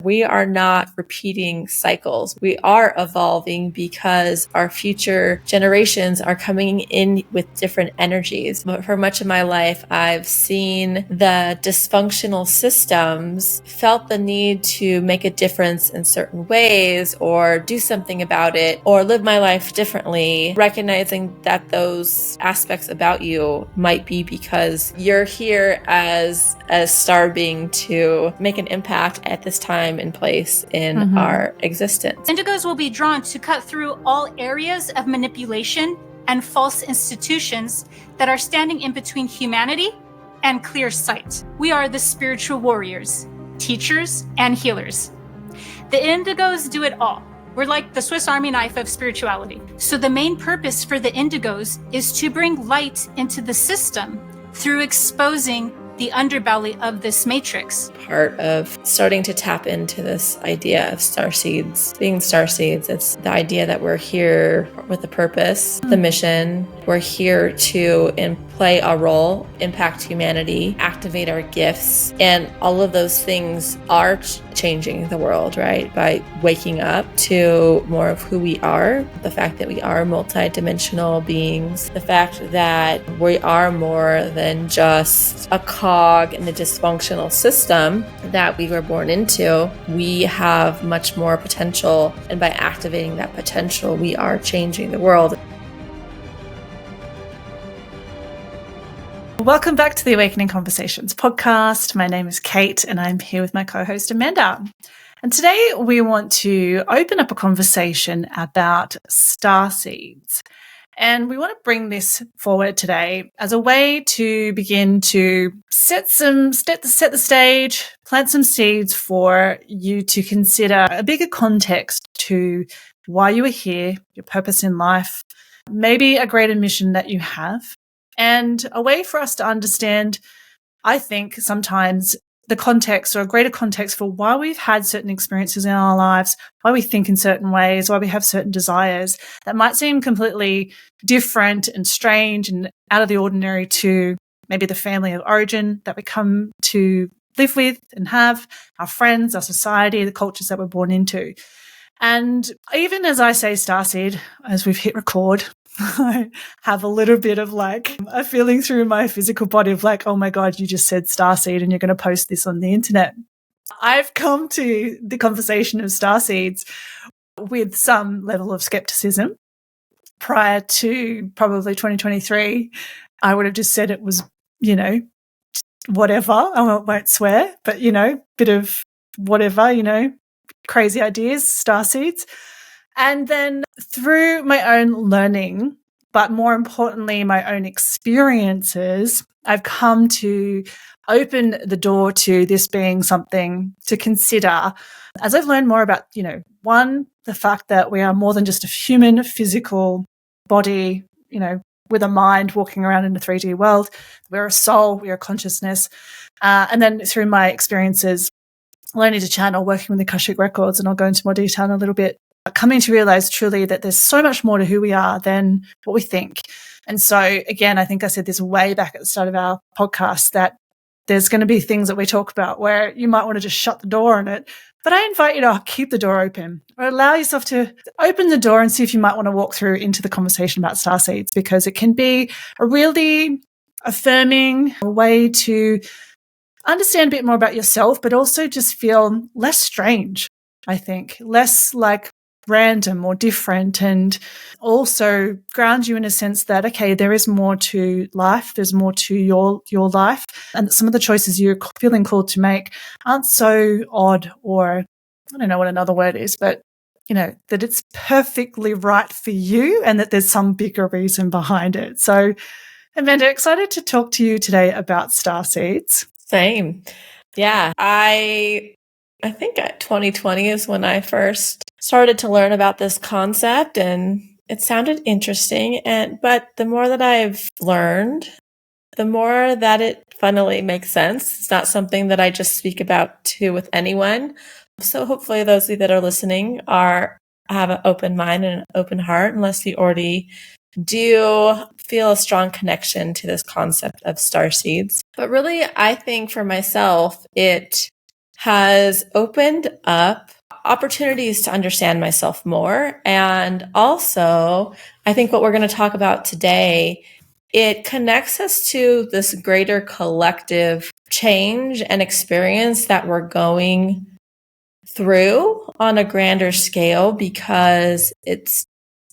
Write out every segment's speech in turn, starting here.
We are not repeating cycles. We are evolving because our future generations are coming in with different energies. But for much of my life, I've seen the dysfunctional systems, felt the need to make a difference in certain ways or do something about it or live my life differently, recognizing that those aspects about you might be because you're here as a star being to make an impact at this time and place in our existence. Indigos will be drawn to cut through all areas of manipulation and false institutions that are standing in between humanity and clear sight. We are the spiritual warriors, teachers, and healers. The Indigos do it all. We're like the Swiss Army knife of spirituality. So the main purpose for the Indigos is to bring light into the system through exposing the underbelly of this matrix. Part of starting to tap into this idea of starseeds. Being starseeds, it's the idea that we're here with a purpose, the mission. We're here to play a role, impact humanity, activate our gifts, and all of those things are changing the world, right? By waking up to more of who we are, the fact that we are multidimensional beings, the fact that we are more than just a cog in the dysfunctional system that we were born into. We have much more potential, and by activating that potential, we are changing the world. Welcome back to the Awakening Conversations podcast. My name is Kate and I'm here with my co-host Amanda. And today we want to open up a conversation about starseeds. And we want to bring this forward today as a way to begin to set the stage, plant some seeds for you to consider a bigger context to why you are here, your purpose in life, maybe a greater mission that you have. And a way for us to understand, I think, sometimes the context or a greater context for why we've had certain experiences in our lives, why we think in certain ways, why we have certain desires that might seem completely different and strange and out of the ordinary to maybe the family of origin that we come to live with and have, our friends, our society, the cultures that we're born into. And even as I say starseed, as we've hit record, I have a little bit of like a feeling through my physical body of like, oh my God, you just said starseed and you're going to post this on the internet. I've come to the conversation of starseeds with some level of skepticism. Prior to probably 2023, I would have just said it was, whatever. I won't swear, but, bit of whatever, crazy ideas, starseeds. And then through my own learning, but more importantly, my own experiences, I've come to open the door to this being something to consider as I've learned more about, one, the fact that we are more than just a human physical body, with a mind walking around in a 3D world. We're a soul, we are consciousness. And then through my experiences, learning to channel, working with the Akashic Records, and I'll go into more detail in a little bit, coming to realize truly that there's so much more to who we are than what we think. And so, again, I think I said this way back at the start of our podcast that there's going to be things that we talk about where you might want to just shut the door on it. But I invite you to keep the door open or allow yourself to open the door and see if you might want to walk through into the conversation about starseeds, because it can be a really affirming way to understand a bit more about yourself, but also just feel less strange, I think, less like random or different, and also ground you in a sense that, okay, there is more to life, there's more to your life, and some of the choices you're feeling called to make aren't so odd, or I don't know what another word is, but that it's perfectly right for you and that there's some bigger reason behind it. So Amanda, excited to talk to you today about starseeds. Same. Yeah. I think 2020 is when I first started to learn about this concept, and it sounded interesting. But the more that I've learned, the more that it funnily makes sense. It's not something that I just speak about with anyone. So hopefully those of you that are listening have an open mind and an open heart, unless you already do feel a strong connection to this concept of starseeds. But really, I think for myself, it has opened up opportunities to understand myself more. And also, I think what we're going to talk about today, it connects us to this greater collective change and experience that we're going through on a grander scale, because it's,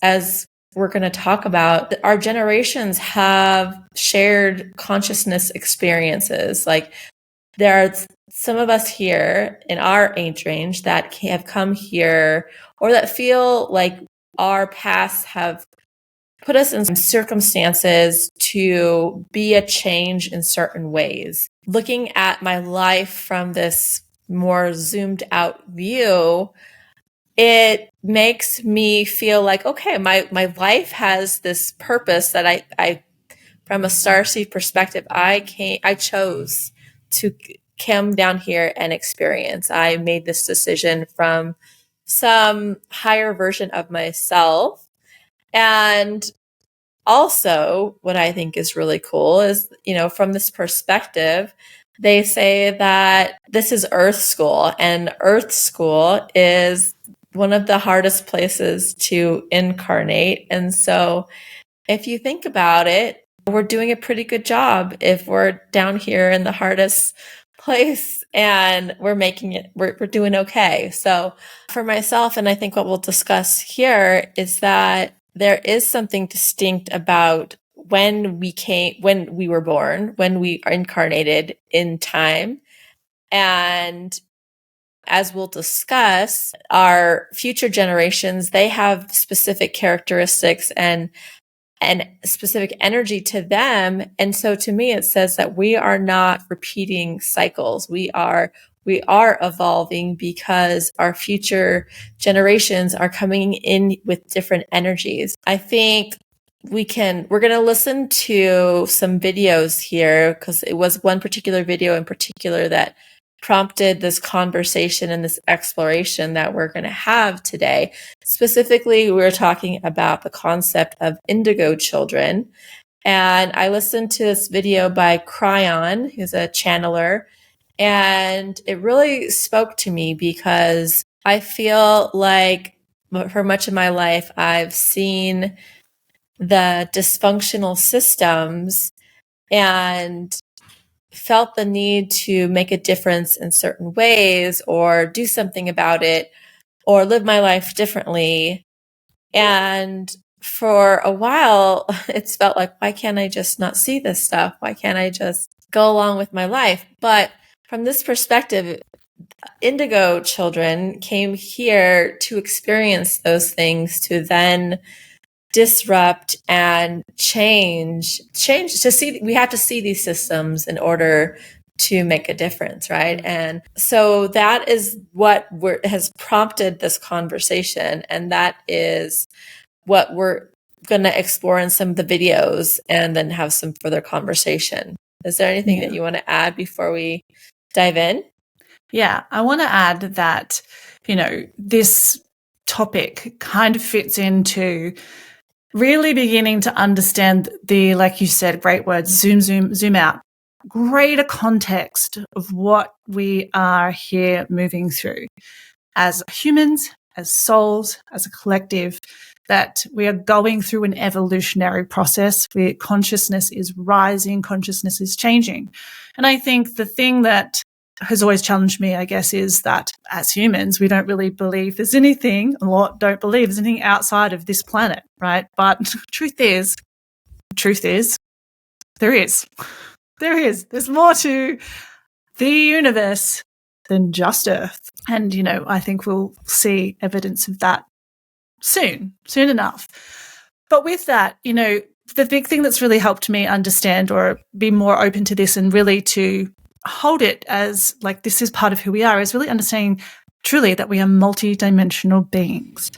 as we're going to talk about, our generations have shared consciousness experiences. Like, there are some of us here in our age range that have come here, or that feel like our pasts have put us in some circumstances to be a change in certain ways. Looking at my life from this more zoomed out view, it makes me feel like, okay, my life has this purpose that I from a starseed perspective, I chose to come down here and experience. I made this decision from some higher version of myself. And also, what I think is really cool is, from this perspective, they say that this is Earth School, and Earth School is one of the hardest places to incarnate. And so, if you think about it, we're doing a pretty good job if we're down here in the hardest place, and we're making it, we're doing okay. So for myself, and I think what we'll discuss here, is that there is something distinct about when we were born, when we are incarnated in time. And as we'll discuss, our future generations, they have specific characteristics and specific energy to them. And so to me, it says that we are not repeating cycles. We are evolving, because our future generations are coming in with different energies. I think we're going to listen to some videos here, because it was one particular video in particular that prompted this conversation and this exploration that we're going to have today. Specifically, we're talking about the concept of Indigo Children. And I listened to this video by Kryon, who's a channeler, and it really spoke to me, because I feel like for much of my life, I've seen the dysfunctional systems and felt the need to make a difference in certain ways, or do something about it, or live my life differently. And for a while, it's felt like, why can't I just not see this stuff? Why can't I just go along with my life? But from this perspective, Indigo Children came here to experience those things, to then disrupt and change to see. We have to see these systems in order to make a difference, right? And so that is what has prompted this conversation, and that is what we're going to explore in some of the videos, and then have some further conversation. Is there anything that you want to add before we dive in? Yeah, I want to add that, this topic kind of fits into really beginning to understand the, like you said, great words, zoom out, greater context of what we are here moving through as humans, as souls, as a collective, that we are going through an evolutionary process where consciousness is rising, consciousness is changing. And I think the thing that has always challenged me, I guess, is that as humans, we don't really believe there's anything, don't believe there's anything outside of this planet, right? But truth is, there is. There's more to the universe than just Earth. And, I think we'll see evidence of that soon enough. But with that, the big thing that's really helped me understand or be more open to this, and really to hold it as like this is part of who we are, is really understanding truly that we are multidimensional beings,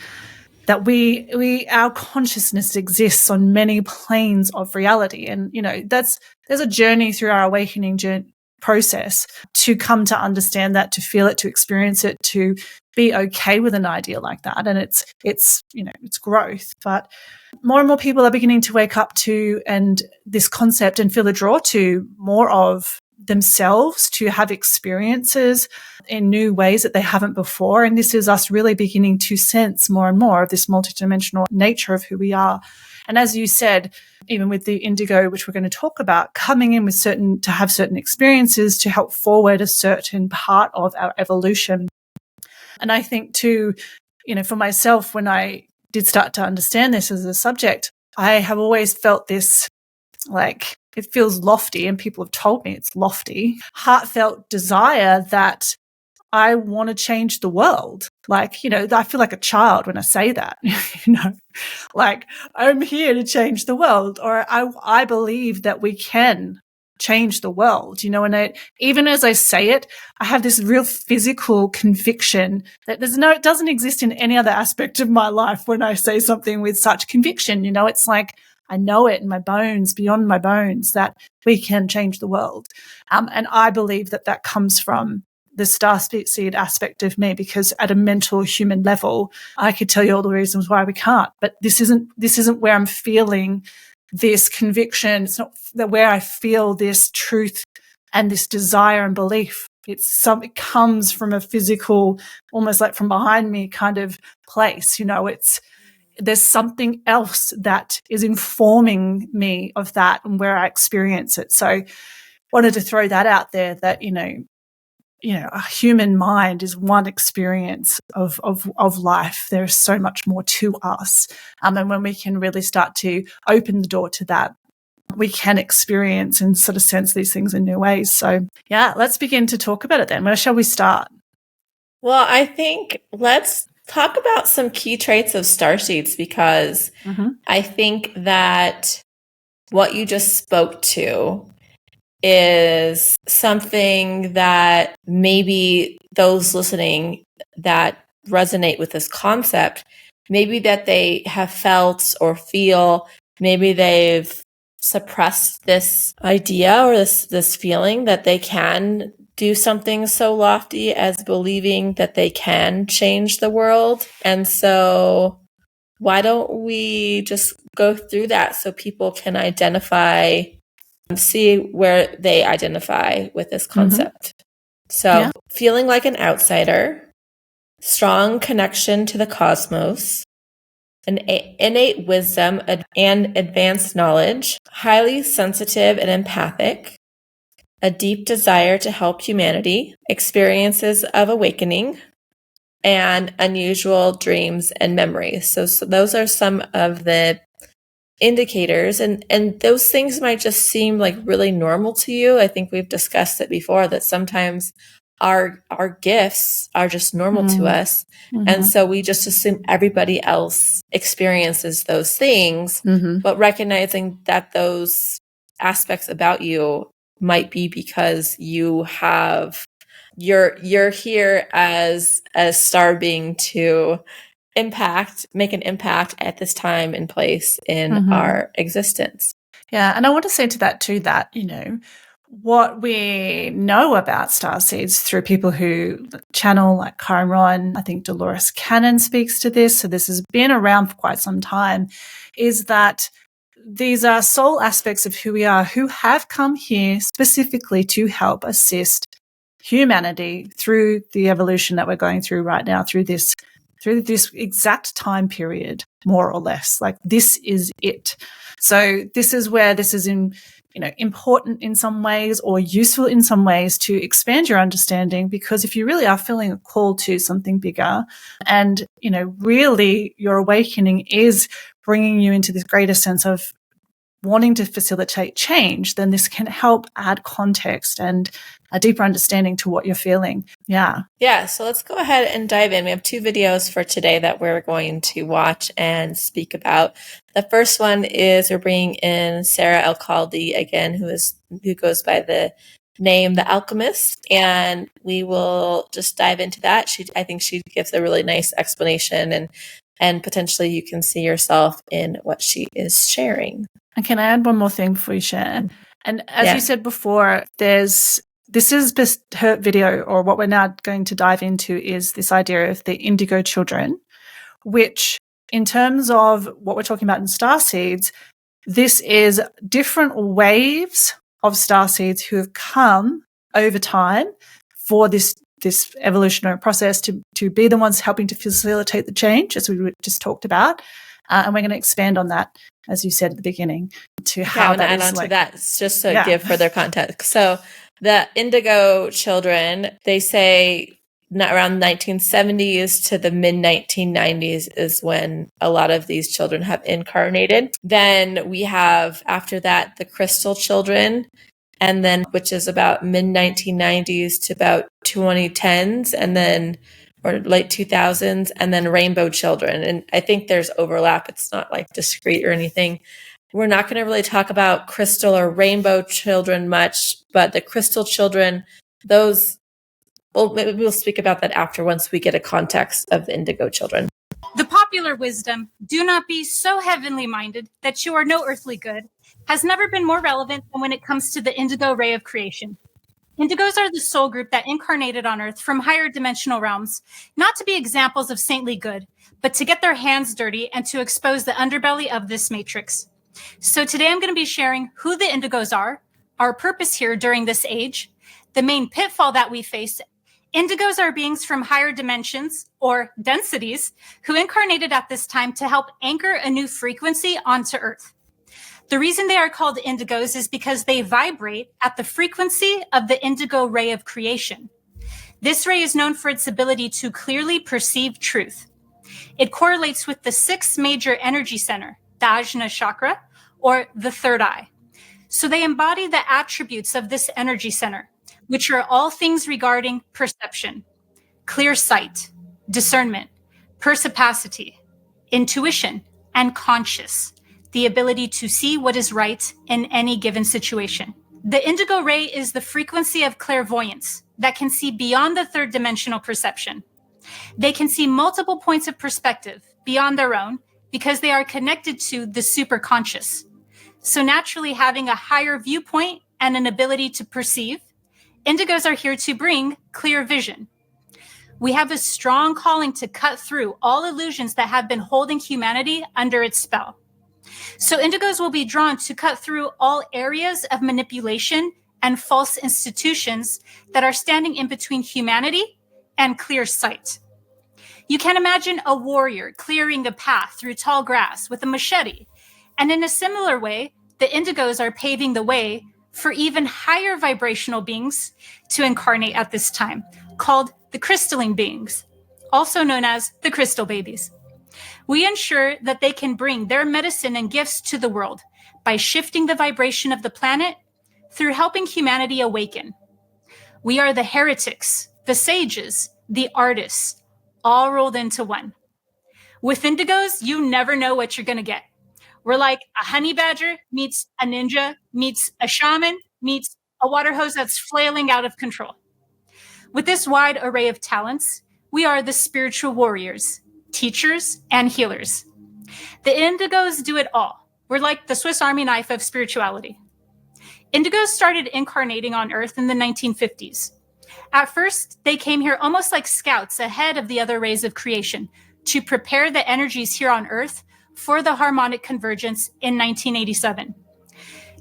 that our consciousness exists on many planes of reality. And there's a journey through our awakening process to come to understand that, to feel it, to experience it, to be okay with an idea like that. And it's growth. But more and more people are beginning to wake up to and this concept, and feel a draw to more of themselves to have experiences in new ways that they haven't before. And this is us really beginning to sense more and more of this multidimensional nature of who we are. And as you said, even with the indigo, which we're going to talk about, coming in with to have certain experiences to help forward a certain part of our evolution. And I think too, for myself, when I did start to understand this as a subject, I have always felt this, like, it feels lofty, and people have told me it's lofty, heartfelt desire that I want to change the world. Like, I feel like a child when I say that, like, I'm here to change the world, or I believe that we can change the world, and even as I say it, I have this real physical conviction that it doesn't exist in any other aspect of my life when I say something with such conviction. It's like, I know it in my bones, beyond my bones, that we can change the world. And I believe that comes from the starseed aspect of me, because at a mental human level, I could tell you all the reasons why we can't, but this isn't where I'm feeling this conviction. It's not where I feel this truth and this desire and belief. It comes from a physical, almost like from behind me kind of place. There's something else that is informing me of that and where I experience it. So wanted to throw that out there, that, a human mind is one experience of life. There's so much more to us. And when we can really start to open the door to that, we can experience and sort of sense these things in new ways. So yeah, let's begin to talk about it then. Where shall we start? Well, I think let's talk about some key traits of starseeds, because I think that what you just spoke to is something that maybe those listening that resonate with this concept, maybe that they have felt or feel, maybe they've suppressed this idea or this feeling that they can do something so lofty as believing that they can change the world. And so why don't we just go through that so people can identify, see where they identify with this concept. So feeling like an outsider, strong connection to the cosmos, an innate wisdom and advanced knowledge, highly sensitive and empathic, a deep desire to help humanity, experiences of awakening, and unusual dreams and memories. So those are some of the indicators, and those things might just seem like really normal to you. I think we've discussed it before, that sometimes our gifts are just normal to us, and so we just assume everybody else experiences those things, but recognizing that those aspects about you might be because you're here as a star being to make an impact at this time and place in our existence. Yeah. And I want to say to that too, that, what we know about starseeds through people who channel, like Kryon, I think Dolores Cannon speaks to this, so this has been around for quite some time, is that these are soul aspects of who we are, who have come here specifically to help assist humanity through the evolution that we're going through right now, through this exact time period, more or less. Like, this is it. So this is where this is important in some ways, or useful in some ways, to expand your understanding, because if you really are feeling a call to something bigger, and really your awakening is bringing you into this greater sense of wanting to facilitate change, then this can help add context and a deeper understanding to what you're feeling. Yeah. So let's go ahead and dive in. We have 2 videos for today that we're going to watch and speak about. The first one is we're bringing in Sarah Alcalde again, who goes by the name The Alchemist, and we will just dive into that. I think she gives a really nice explanation, and potentially you can see yourself in what she is sharing. And can I add one more thing before you share? And as you said before, this is her video, or what we're now going to dive into is this idea of the Indigo Children, which, in terms of what we're talking about in Starseeds, this is different waves of starseeds who have come over time for this evolutionary process to be the ones helping to facilitate the change, as we just talked about. And we're going to expand on that, as you said at the beginning, to how that is. I want to add on to that just to give further context. So the Indigo Children, they say around 1970s to the mid 1990s is when a lot of these children have incarnated. Then we have, after that, the Crystal Children, and then which is about mid 1990s to about 2010s, and then or late 2000s, and then Rainbow Children. And I think there's overlap. It's not like discrete or anything. We're not going to really talk about Crystal or Rainbow Children much, but the Crystal Children, those, well, maybe we'll speak about that after, once we get a context of the Indigo Children. The popular wisdom, do not be so heavenly minded that you are no earthly good, has never been more relevant than when it comes to the indigo ray of creation. Indigos are the soul group that incarnated on Earth from higher dimensional realms, not to be examples of saintly good, but to get their hands dirty and to expose the underbelly of this matrix. So today I'm going to be sharing who the Indigos are, our purpose here during this age, the main pitfall that we face. Indigos are beings from higher dimensions, or densities, who incarnated at this time to help anchor a new frequency onto Earth. The reason they are called indigos is because they vibrate at the frequency of the indigo ray of creation. This ray is known for its ability to clearly perceive truth. It correlates with the sixth major energy center, the Ajna chakra, or the third eye. So they embody the attributes of this energy center, which are all things regarding perception, clear sight, discernment, perspicacity, intuition, and conscious, the ability to see what is right in any given situation. The indigo ray is the frequency of clairvoyance that can see beyond the third dimensional perception. They can see multiple points of perspective beyond their own because they are connected to the superconscious. So naturally, having a higher viewpoint and an ability to perceive, indigos are here to bring clear vision. We have a strong calling to cut through all illusions that have been holding humanity under its spell. So indigos will be drawn to cut through all areas of manipulation and false institutions that are standing in between humanity and clear sight. You can imagine a warrior clearing a path through tall grass with a machete. And in a similar way, the indigos are paving the way for even higher vibrational beings to incarnate at this time, called the crystalline beings, also known as the crystal babies. We ensure that they can bring their medicine and gifts to the world by shifting the vibration of the planet through helping humanity awaken. We are the heretics, the sages, the artists, all rolled into one. With indigos, you never know what you're going to get. We're like a honey badger meets a ninja, meets a shaman, meets a water hose that's flailing out of control. With this wide array of talents, we are the spiritual warriors, teachers, and healers. The indigos do it all. We're like the Swiss Army knife of spirituality. Indigos started incarnating on Earth in the 1950s. At first, they came here almost like scouts ahead of the other rays of creation to prepare the energies here on Earth for the harmonic convergence in 1987.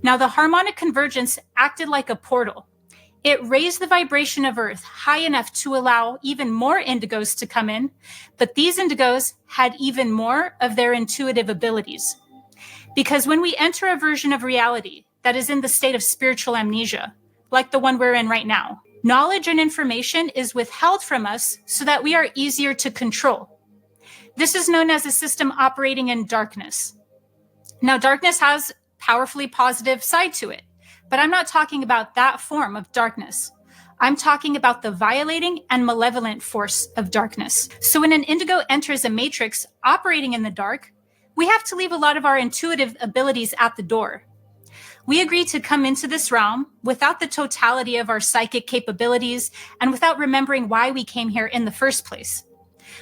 Now, the harmonic convergence acted like a portal. It raised the vibration of Earth high enough to allow even more indigos to come in, but these indigos had even more of their intuitive abilities. Because when we enter a version of reality that is in the state of spiritual amnesia, like the one we're in right now, knowledge and information is withheld from us so that we are easier to control. This is known as a system operating in darkness. Now, darkness has a powerfully positive side to it. But I'm not talking about that form of darkness. I'm talking about the violating and malevolent force of darkness. So when an indigo enters a matrix operating in the dark, we have to leave a lot of our intuitive abilities at the door. We agree to come into this realm without the totality of our psychic capabilities and without remembering why we came here in the first place.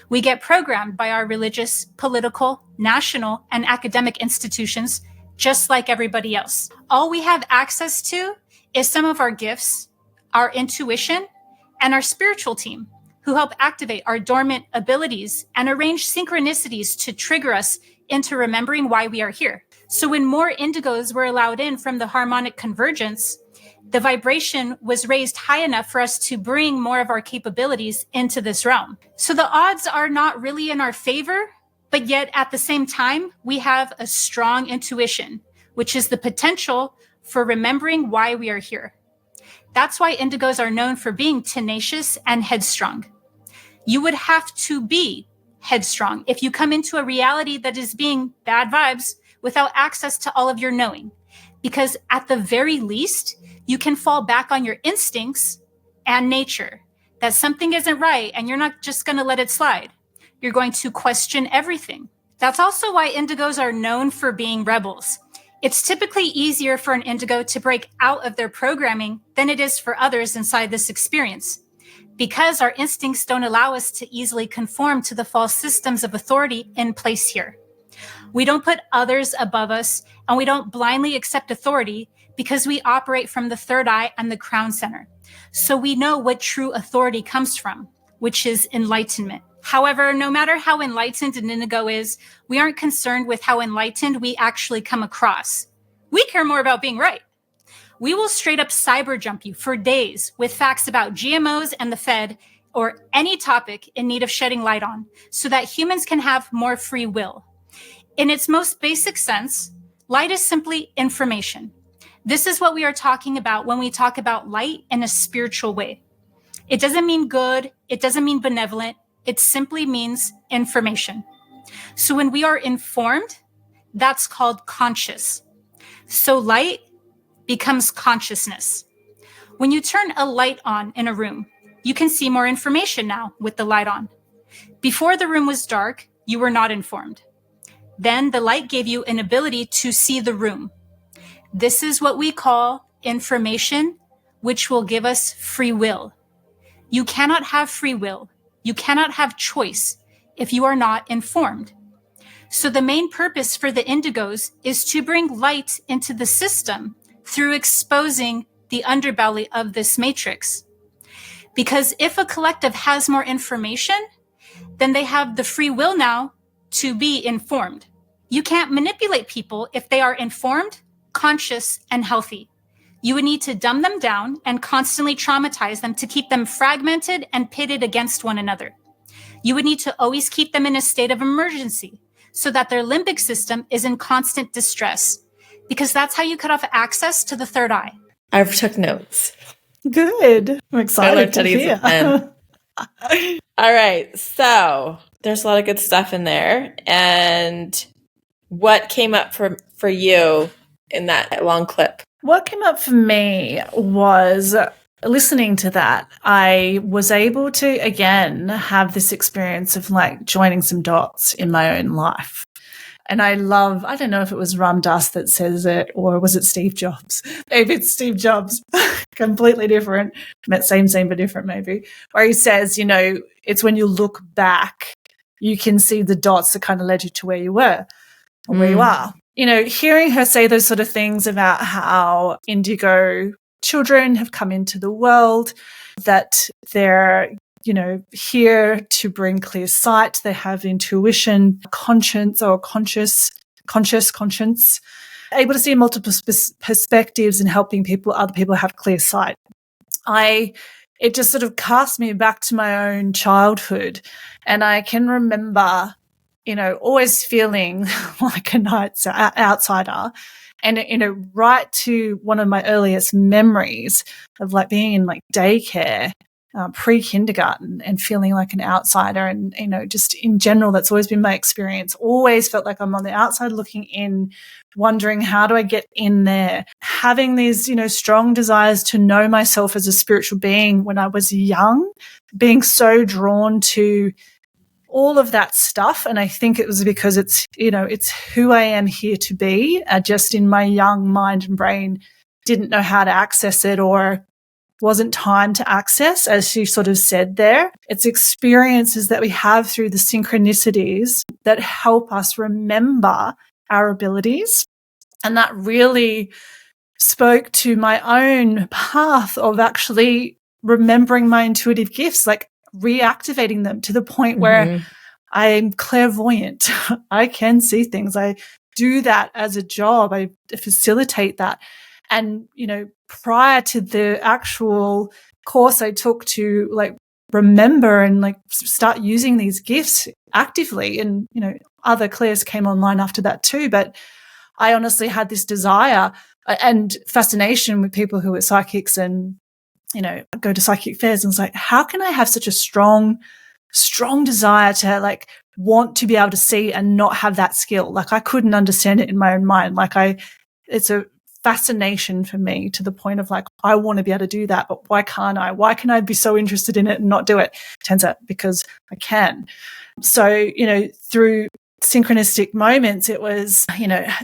We get programmed by our religious, political, national, and academic institutions just like everybody else. All we have access to is some of our gifts, our intuition, and our spiritual team, who help activate our dormant abilities and arrange synchronicities to trigger us into remembering why we are here. So when more indigos were allowed in from the harmonic convergence, The vibration was raised high enough for us to bring more of our capabilities into this realm. So the odds are not really in our favor, but yet at the same time, we have a strong intuition, which is the potential for remembering why we are here. That's why indigos are known for being tenacious and headstrong. You would have to be headstrong if you come into a reality that is being bad vibes without access to all of your knowing. Because at the very least, you can fall back on your instincts and nature, that something isn't right and you're not just going to let it slide. You're going to question everything. That's also why indigos are known for being rebels. It's typically easier for an indigo to break out of their programming than it is for others inside this experience, because our instincts don't allow us to easily conform to the false systems of authority in place here. We don't put others above us, and we don't blindly accept authority because we operate from the third eye and the crown center. So we know what true authority comes from, which is enlightenment. However, no matter how enlightened an indigo is, we aren't concerned with how enlightened we actually come across. We care more about being right. We will straight up cyber jump you for days with facts about GMOs and the Fed, or any topic in need of shedding light on, so that humans can have more free will. In its most basic sense, light is simply information. This is what we are talking about when we talk about light in a spiritual way. It doesn't mean good. It doesn't mean benevolent. It simply means information. So when we are informed, that's called conscious. So light becomes consciousness. When you turn a light on in a room, you can see more information now with the light on. Before the room was dark, you were not informed. Then the light gave you an ability to see the room. This is what we call information, which will give us free will. You cannot have free will. You cannot have choice if you are not informed. So the main purpose for the indigos is to bring light into the system through exposing the underbelly of this matrix. Because if a collective has more information, then they have the free will now to be informed. You can't manipulate people if they are informed, conscious, and healthy. You would need to dumb them down and constantly traumatize them to keep them fragmented and pitted against one another. You would need to always keep them in a state of emergency so that their limbic system is in constant distress, because that's how you cut off access to the third eye. I took notes. Good. I'm excited to hear. All right. So there's a lot of good stuff in there. And what came up for you in that long clip? What came up for me was listening to that. I was able to, again, have this experience of like joining some dots in my own life. And I don't know if it was Ram Dass that says it, or was it Steve Jobs? Maybe it's Steve Jobs, completely different, same, but different maybe, where he says, it's when you look back, you can see the dots that kind of led you to where you were or where you are. Hearing her say those sort of things about how indigo children have come into the world, that they're here to bring clear sight. They have intuition, conscience, able to see multiple perspectives and helping other people have clear sight. It just sort of cast me back to my own childhood. And I can remember, always feeling like an outsider. And, right to one of my earliest memories of like being in like daycare, pre-kindergarten, and feeling like an outsider. And, just in general, that's always been my experience. Always felt like I'm on the outside looking in, wondering how do I get in there? Having these, strong desires to know myself as a spiritual being when I was young, being so drawn to all of that stuff. And I think it was because it's who I am here to be. Just in my young mind and brain, didn't know how to access it, or wasn't time to access, as she sort of said there. It's experiences that we have through the synchronicities that help us remember our abilities. And that really spoke to my own path of actually remembering my intuitive gifts, like reactivating them to the point where I'm clairvoyant. I can see things. I do that as a job. I facilitate that. And, prior to the actual course I took to like remember and like start using these gifts actively, and, other clairs came online after that too. But I honestly had this desire and fascination with people who were psychics and, go to psychic fairs, and it's like, how can I have such a strong desire to like want to be able to see and not have that skill? Like I couldn't understand it in my own mind. It's a fascination for me to the point of like, I want to be able to do that, but why can't I? Why can I be so interested in it and not do it? Turns out because I can. So, through synchronistic moments, it was,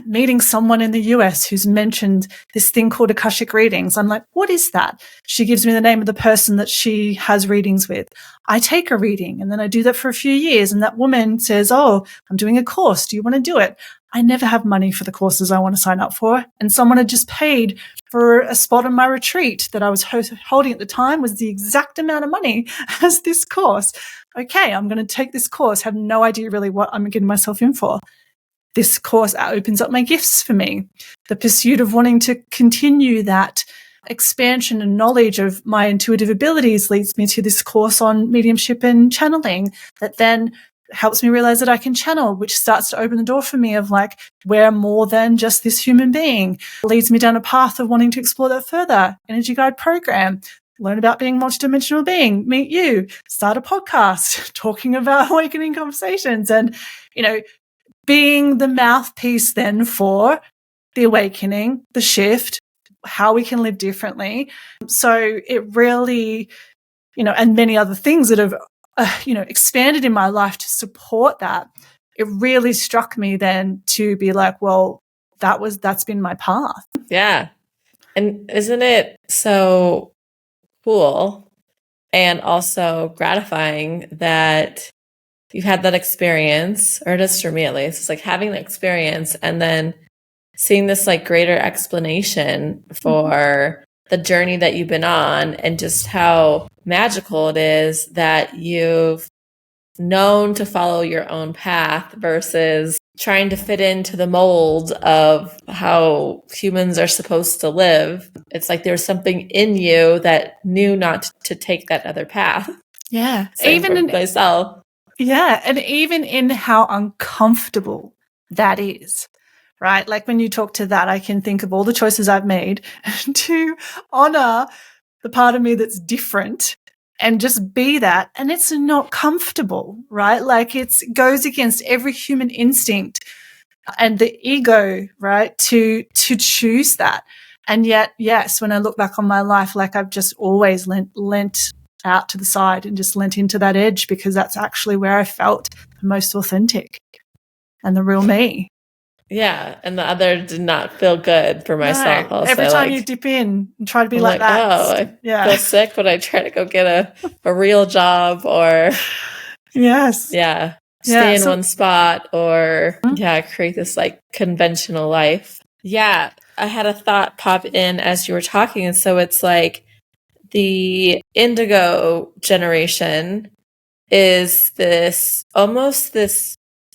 meeting someone in the US who's mentioned this thing called Akashic readings. I'm like, what is that? She gives me the name of the person that she has readings with. I take a reading and then I do that for a few years. And that woman says, oh, I'm doing a course. Do you want to do it? I never have money for the courses I want to sign up for. And someone had just paid for a spot on my retreat that I was holding at the time was the exact amount of money as this course. Okay, I'm going to take this course, have no idea really what I'm getting myself in for. This course opens up my gifts for me. The pursuit of wanting to continue that expansion and knowledge of my intuitive abilities leads me to this course on mediumship and channeling that then helps me realize that I can channel, which starts to open the door for me of like, we're more than just this human being. Leads me down a path of wanting to explore that further. Energy guide program. Learn about being a multidimensional being, meet you, start a podcast, talking about awakening conversations and, being the mouthpiece then for the awakening, the shift, how we can live differently. So it really, and many other things that have, expanded in my life to support that. It really struck me then to be like, well, that's been my path. Yeah. And isn't it so cool and also gratifying that you've had that experience, or just for me at least, it's like having the experience and then seeing this like greater explanation for the journey that you've been on and just how magical it is that you've known to follow your own path versus trying to fit into the mold of how humans are supposed to live. It's like there's something in you that knew not to take that other path. Yeah. Same even for myself. Yeah. And even in how uncomfortable that is, right? Like when you talk to that, I can think of all the choices I've made to honor the part of me that's different and just be that. And it's not comfortable, right? Like it goes against every human instinct and the ego, right? To choose that. And yet, yes, when I look back on my life, like I've just always lent out to the side and just lent into that edge because that's actually where I felt the most authentic and the real me. Yeah, and the other did not feel good for myself. No, also, every time you dip in and try to be like that. Oh, I feel sick when I try to go get a real job or stay in one spot or create this like conventional life. Yeah, I had a thought pop in as you were talking, and so it's like the Indigo generation is this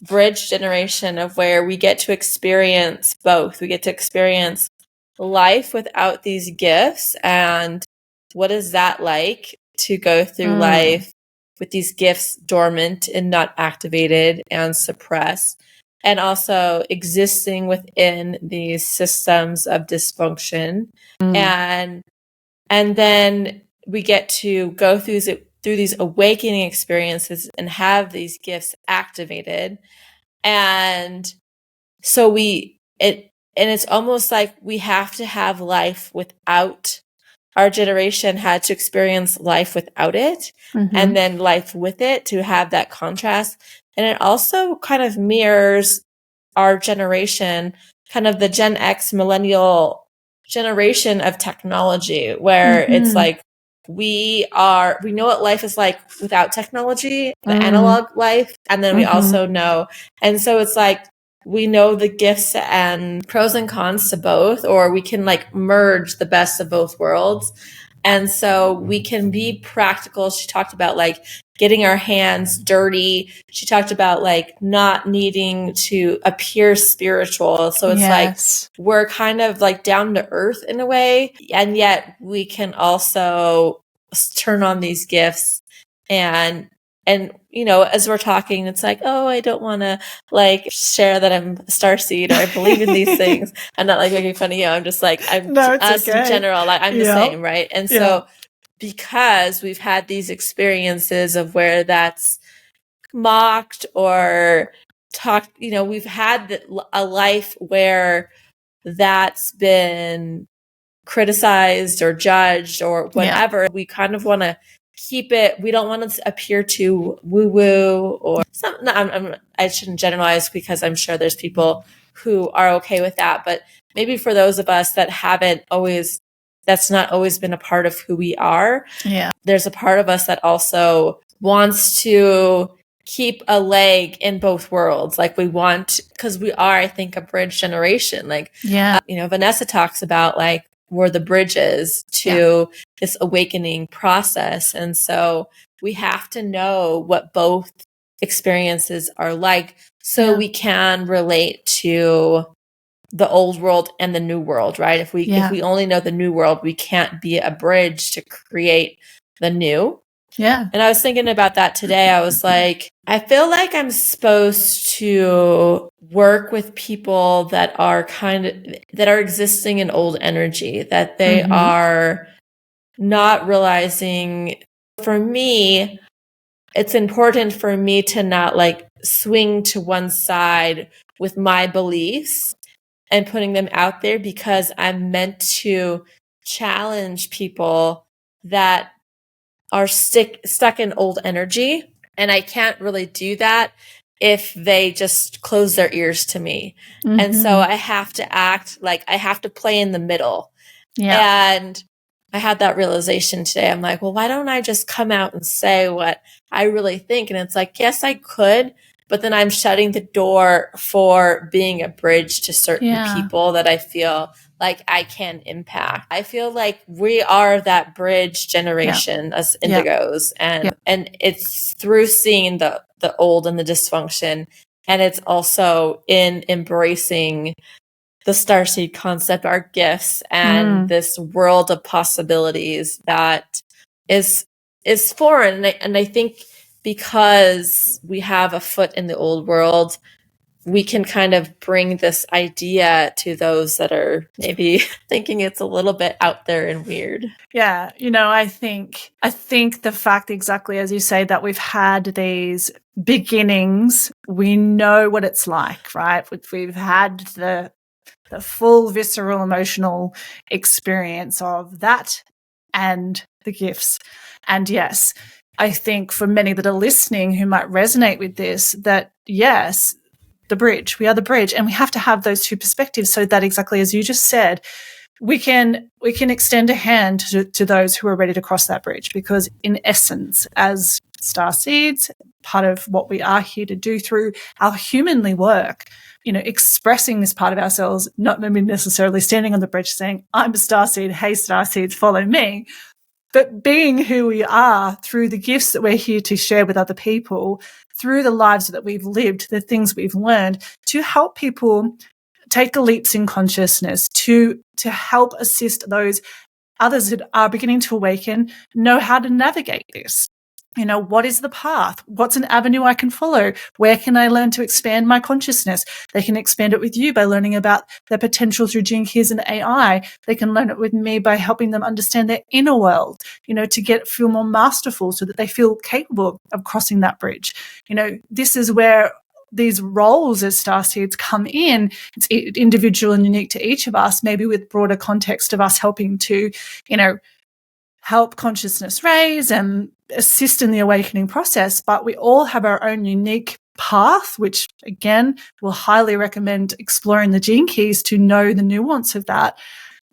bridge generation of where we get to experience both. We get to experience life without these gifts. And what is that like to go through life with these gifts dormant and not activated and suppressed? And also existing within these systems of dysfunction. And then we get to go through these awakening experiences and have these gifts activated. And so it's almost like we have to have life without, our generation had to experience life without it and then life with it to have that contrast. And it also kind of mirrors our generation, kind of the Gen X millennial generation of technology, where it's like, we know what life is like without technology, the analog life. And then we also know. And so it's like, we know the gifts and pros and cons to both, or we can like merge the best of both worlds. And so we can be practical. She talked about like getting our hands dirty. She talked about like not needing to appear spiritual. So it's like we're kind of like down to earth in a way. And yet we can also turn on these gifts and you know, as we're talking, it's like, oh, I don't want to like share that I'm a starseed or I believe in these things. I'm not like making fun of you. I'm just like, I'm us in general, like I'm the same, right? And so because we've had these experiences of where that's mocked or talked, you know, we've had a life where that's been criticized or judged or whatever. We kind of want to keep it. We don't want to appear too woo-woo or something. I shouldn't generalize because I'm sure there's people who are okay with that. But maybe for those of us that haven't always, that's not always been a part of who we are. Yeah. There's a part of us that also wants to keep a leg in both worlds. Like we want, because we are, I think, a bridge generation. Like, you know, Vanessa talks about like, we're the bridges to this awakening process. And so we have to know what both experiences are like so we can relate to the old world and the new world, right? If we only know the new world, we can't be a bridge to create the new. Yeah. And I was thinking about that today. I was like, I feel like I'm supposed to work with people that are that are existing in old energy, that they are not realizing. For me, it's important for me to not like swing to one side with my beliefs and putting them out there, because I'm meant to challenge people that are stuck in old energy. And I can't really do that if they just close their ears to me. And so I have to act like I have to play in the middle. Yeah. And I had that realization today. I'm like, well, why don't I just come out and say what I really think? And it's like, yes, I could, but then I'm shutting the door for being a bridge to certain people that I feel like I can impact. I feel like we are that bridge generation as indigos. And it's through seeing the old and the dysfunction. And it's also in embracing the starseed concept, our gifts, and this world of possibilities that is foreign. And I think because we have a foot in the old world, we can kind of bring this idea to those that are maybe thinking it's a little bit out there and weird. Yeah, you know, I think the fact, exactly as you say, that we've had these beginnings, we know what it's like, right? We've had the full visceral emotional experience of that and the gifts. And yes, I think for many that are listening who might resonate with this, that yes, the bridge, we are the bridge, and we have to have those two perspectives so that, exactly as you just said, we can extend a hand to those who are ready to cross that bridge. Because in essence, as starseeds, part of what we are here to do through our humanly work, you know, expressing this part of ourselves, not maybe necessarily standing on the bridge saying, I'm a starseed, hey starseeds, follow me, but being who we are through the gifts that we're here to share with other people, through the lives that we've lived, the things we've learned, to help people take leaps in consciousness, to help assist those others that are beginning to awaken, know how to navigate this. You know, what is the path? What's an avenue I can follow? Where can I learn to expand my consciousness? They can expand it with you by learning about their potential through Gene Keys and AI. They can learn it with me by helping them understand their inner world, you know, to feel more masterful so that they feel capable of crossing that bridge. You know, this is where these roles as starseeds come in. It's individual and unique to each of us, maybe with broader context of us helping to, you know, help consciousness raise and assist in the awakening process. But we all have our own unique path, which again, we'll highly recommend exploring the Gene Keys to know the nuance of that,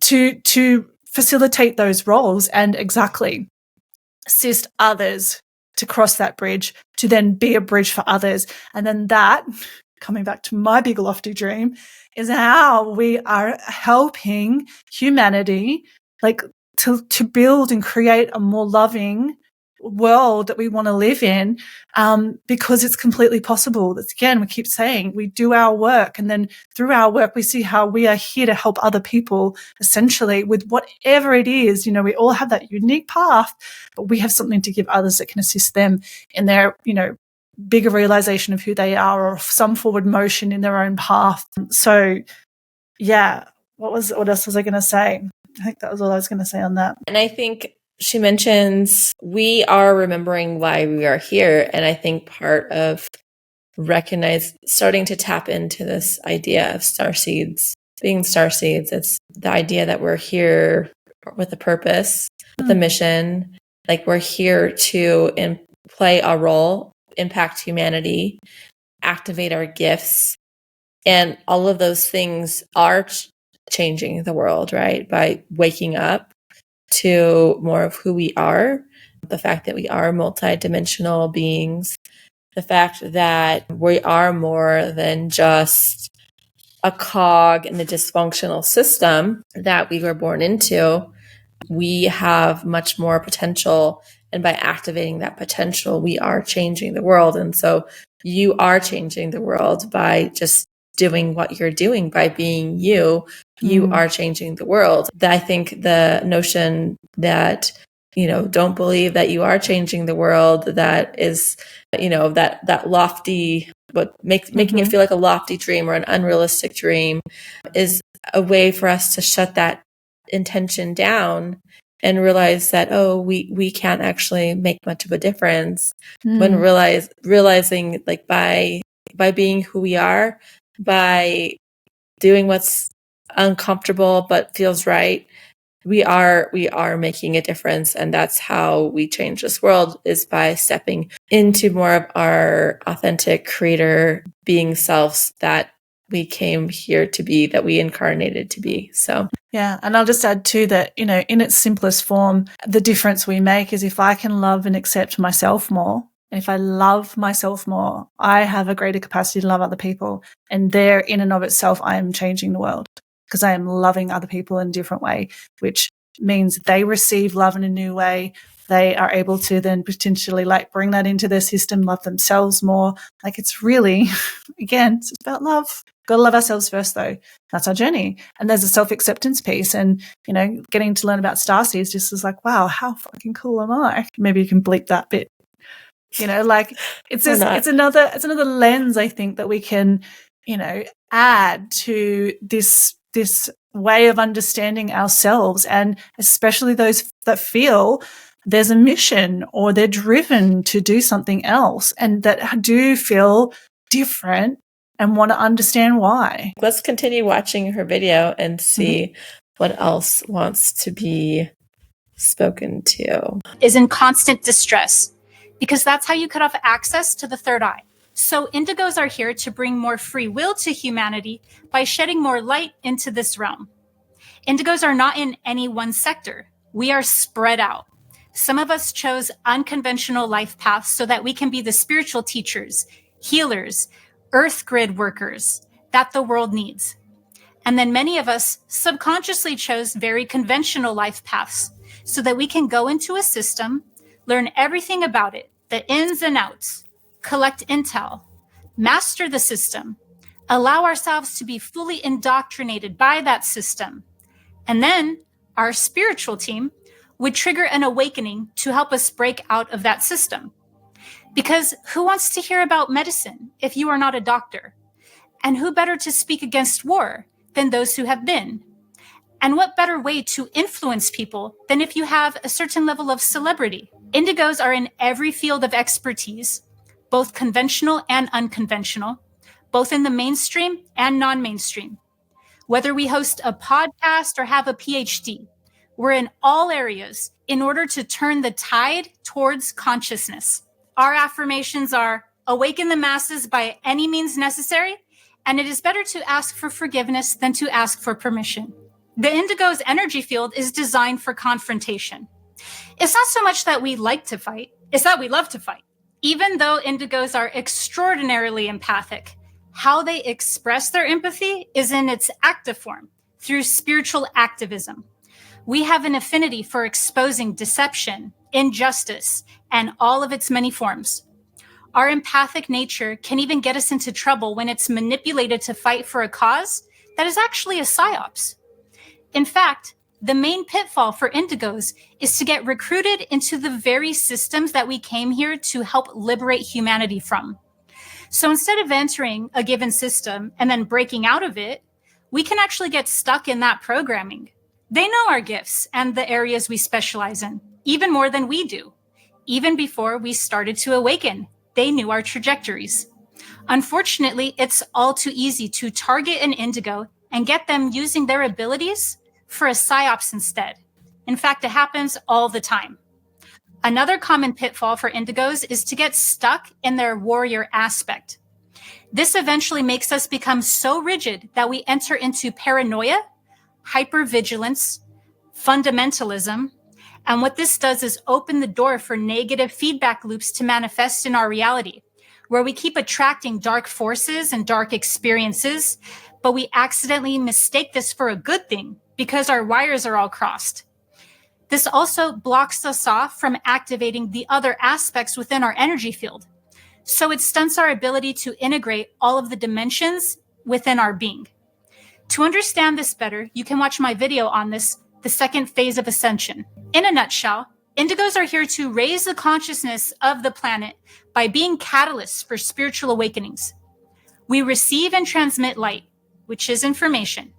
to facilitate those roles and exactly assist others to cross that bridge, to then be a bridge for others. And then that, coming back to my big lofty dream, is how we are helping humanity, like to build and create a more loving world that we want to live in, because it's completely possible. That's, again, we keep saying, we do our work, and then through our work we see how we are here to help other people, essentially, with whatever it is. We all have that unique path, but we have something to give others that can assist them in their bigger realization of who they are, or some forward motion in their own path. So yeah, what else was I going to say? I think that was all I was going to say on that. And I think she mentions we are remembering why we are here. And I think part of starting to tap into this idea of starseeds, being starseeds, it's the idea that we're here with a purpose, with a mission. Like, we're here to play a role, impact humanity, activate our gifts. And all of those things are changing the world, right? By waking up to more of who we are, the fact that we are multidimensional beings, the fact that we are more than just a cog in the dysfunctional system that we were born into. We have much more potential, and by activating that potential, we are changing the world. And so you are changing the world by just doing what you're doing, by being you. You are changing the world. I think the notion that, don't believe that you are changing the world, that is, that lofty, making it feel like a lofty dream or an unrealistic dream, is a way for us to shut that intention down and realize that, we can't actually make much of a difference. When realizing, like, by being who we are, by doing what's uncomfortable but feels right, we are making a difference. And that's how we change this world, is by stepping into more of our authentic creator being selves that we came here to be, that we incarnated to be. So yeah, and I'll just add too that, in its simplest form, the difference we make is if I can love and accept myself more, and if I love myself more, I have a greater capacity to love other people. And there, in and of itself, I am changing the world, because I am loving other people in a different way, which means they receive love in a new way. They are able to then potentially bring that into their system, love themselves more. It's really, again, it's about love. Got to love ourselves first, though. That's our journey. And there's a self-acceptance piece. And, getting to learn about Starseeds just is like, wow, how fucking cool am I? Maybe you can bleep that bit. It's another lens, I think, that we can, add to this way of understanding ourselves, and especially those that feel there's a mission or they're driven to do something else and that do feel different and want to understand why. Let's continue watching her video and see what else wants to be spoken to. Is in constant distress, because that's how you cut off access to the third eye. So indigos are here to bring more free will to humanity by shedding more light into this realm. Indigos are not in any one sector. We are spread out. Some of us chose unconventional life paths so that we can be the spiritual teachers, healers, earth grid workers that the world needs. And then many of us subconsciously chose very conventional life paths so that we can go into a system, learn everything about it, the ins and outs, collect intel, master the system, allow ourselves to be fully indoctrinated by that system. And then our spiritual team would trigger an awakening to help us break out of that system. Because who wants to hear about medicine if you are not a doctor? And who better to speak against war than those who have been? And what better way to influence people than if you have a certain level of celebrity? Indigos are in every field of expertise, both conventional and unconventional, both in the mainstream and non-mainstream. Whether we host a podcast or have a PhD, we're in all areas in order to turn the tide towards consciousness. Our affirmations are: awaken the masses by any means necessary, and it is better to ask for forgiveness than to ask for permission. The Indigo's energy field is designed for confrontation. It's not so much that we like to fight, it's that we love to fight. Even though Indigos are extraordinarily empathic, how they express their empathy is in its active form, through spiritual activism. We have an affinity for exposing deception, injustice, and all of its many forms. Our empathic nature can even get us into trouble when it's manipulated to fight for a cause that is actually a psyops. In fact, the main pitfall for indigos is to get recruited into the very systems that we came here to help liberate humanity from. So instead of entering a given system and then breaking out of it, we can actually get stuck in that programming. They know our gifts and the areas we specialize in, even more than we do. Even before we started to awaken, they knew our trajectories. Unfortunately, it's all too easy to target an indigo and get them using their abilities for a psyops instead. In fact, it happens all the time. Another common pitfall for indigos is to get stuck in their warrior aspect. This eventually makes us become so rigid that we enter into paranoia, hypervigilance, fundamentalism, and what this does is open the door for negative feedback loops to manifest in our reality, where we keep attracting dark forces and dark experiences, but we accidentally mistake this for a good thing because our wires are all crossed. This also blocks us off from activating the other aspects within our energy field. So it stunts our ability to integrate all of the dimensions within our being. To understand this better, you can watch my video on this, the second phase of ascension. In a nutshell, indigos are here to raise the consciousness of the planet by being catalysts for spiritual awakenings. We receive and transmit light, which is information.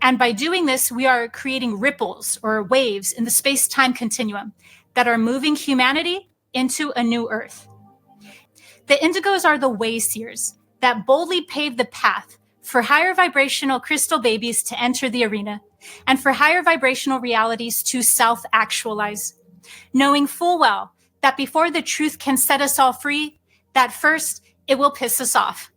And by doing this, we are creating ripples or waves in the space-time continuum that are moving humanity into a new Earth. The indigos are the way seers that boldly pave the path for higher vibrational crystal babies to enter the arena and for higher vibrational realities to self-actualize, knowing full well that before the truth can set us all free, that first it will piss us off.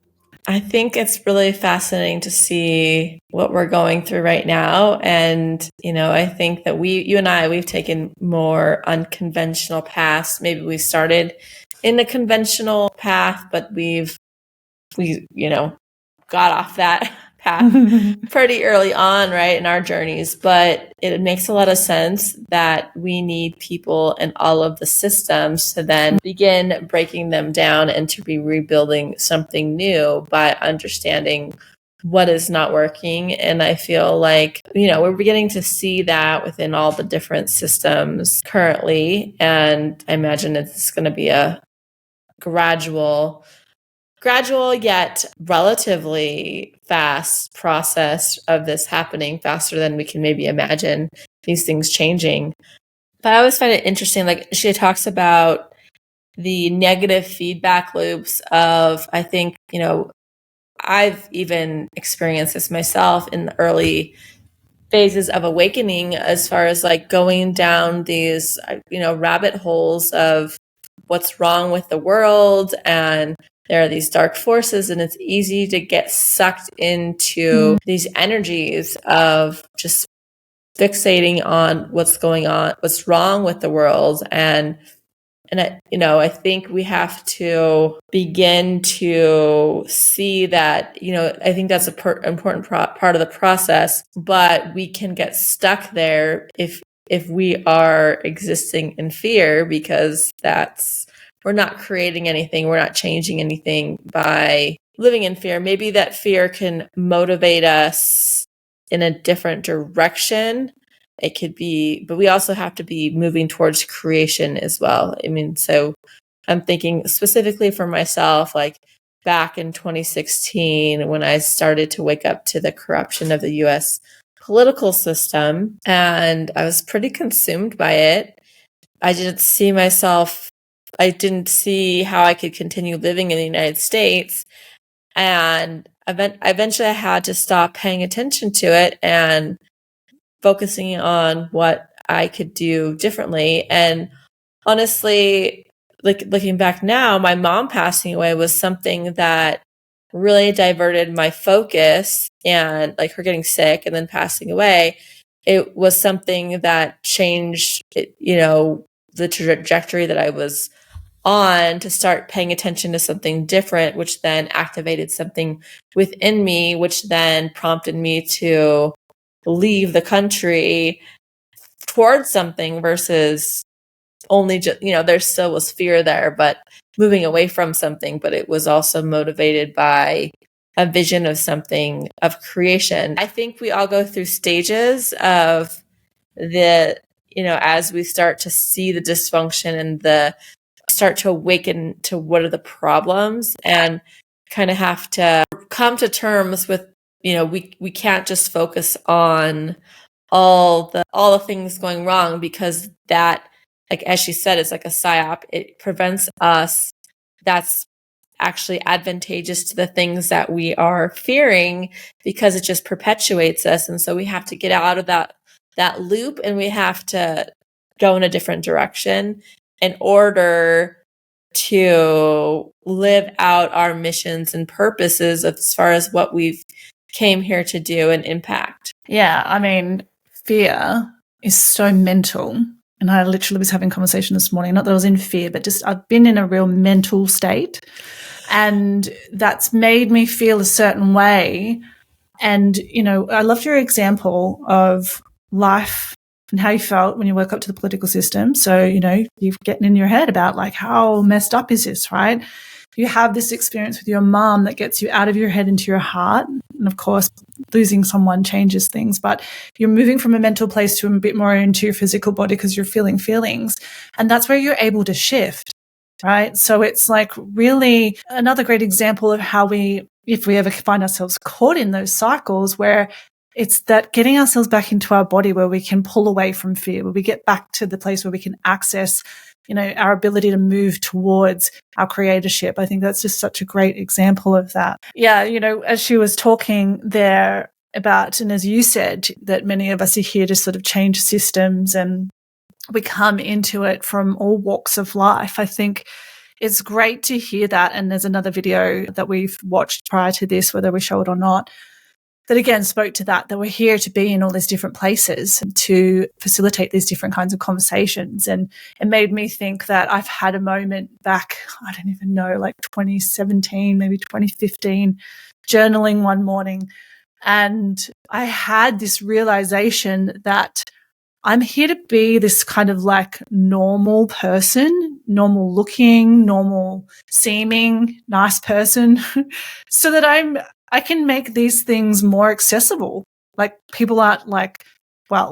I think it's really fascinating to see what we're going through right now. And, I think that you and I, we've taken more unconventional paths. Maybe we started in a conventional path, but we got off that path pretty early on, right, in our journeys. But it makes a lot of sense that we need people in all of the systems to then begin breaking them down and to be rebuilding something new by understanding what is not working. And I feel like, we're beginning to see that within all the different systems currently. And I imagine it's going to be a gradual yet relatively fast process of this happening, faster than we can maybe imagine these things changing. But I always find it interesting, like she talks about the negative feedback loops of, I think, I've even experienced this myself in the early phases of awakening, as far as like going down these, rabbit holes of what's wrong with the world, and there are these dark forces, and it's easy to get sucked into these energies of just fixating on what's going on, what's wrong with the world. And I think we have to begin to see that, I think that's an important part of the process, but we can get stuck there if we are existing in fear, because we're not creating anything. We're not changing anything by living in fear. Maybe that fear can motivate us in a different direction. It could be, but we also have to be moving towards creation as well. So I'm thinking specifically for myself, like back in 2016, when I started to wake up to the corruption of the US political system, and I was pretty consumed by it. I didn't see how I could continue living in the United States. And eventually I had to stop paying attention to it and focusing on what I could do differently. And honestly, like looking back now, my mom passing away was something that really diverted my focus, and like her getting sick and then passing away, it was something that changed the trajectory that I was on, to start paying attention to something different, which then activated something within me, which then prompted me to leave the country, towards something versus only just, there still was fear there, but moving away from something, but it was also motivated by a vision of something, of creation. I think we all go through stages of as we start to see the dysfunction and start to awaken to what are the problems, and kind of have to come to terms with, we can't just focus on all the things going wrong, because that, like, as she said, it's like a psyop. It prevents us. That's actually advantageous to the things that we are fearing, because it just perpetuates us. And so we have to get out of that loop, and we have to go in a different direction in order to live out our missions and purposes as far as what we've came here to do and impact. Yeah, I mean, fear is so mental. And I literally was having a conversation this morning, not that I was in fear, but just I've been in a real mental state, and that's made me feel a certain way. And, I loved your example of life and how you felt when you woke up to the political system. So, you're getting in your head about like, how messed up is this, right? You have this experience with your mom that gets you out of your head into your heart. And of course, losing someone changes things, but you're moving from a mental place to a bit more into your physical body because you're feeling feelings. And that's where you're able to shift, right? So it's like really another great example of how if we ever find ourselves caught in those cycles, where it's that getting ourselves back into our body where we can pull away from fear, where we get back to the place where we can access, our ability to move towards our creatorship. I think that's just such a great example of that. Yeah, as she was talking there about, and as you said, that many of us are here to sort of change systems, and we come into it from all walks of life. I think it's great to hear that. And there's another video that we've watched prior to this, whether we show it or not, that again spoke to that we're here to be in all these different places to facilitate these different kinds of conversations. And it made me think that I've had a moment back, I don't even know, like 2017, maybe 2015, journaling one morning. And I had this realization that I'm here to be this kind of like normal person, normal looking, normal seeming, nice person, so that I can make these things more accessible. Like people aren't like,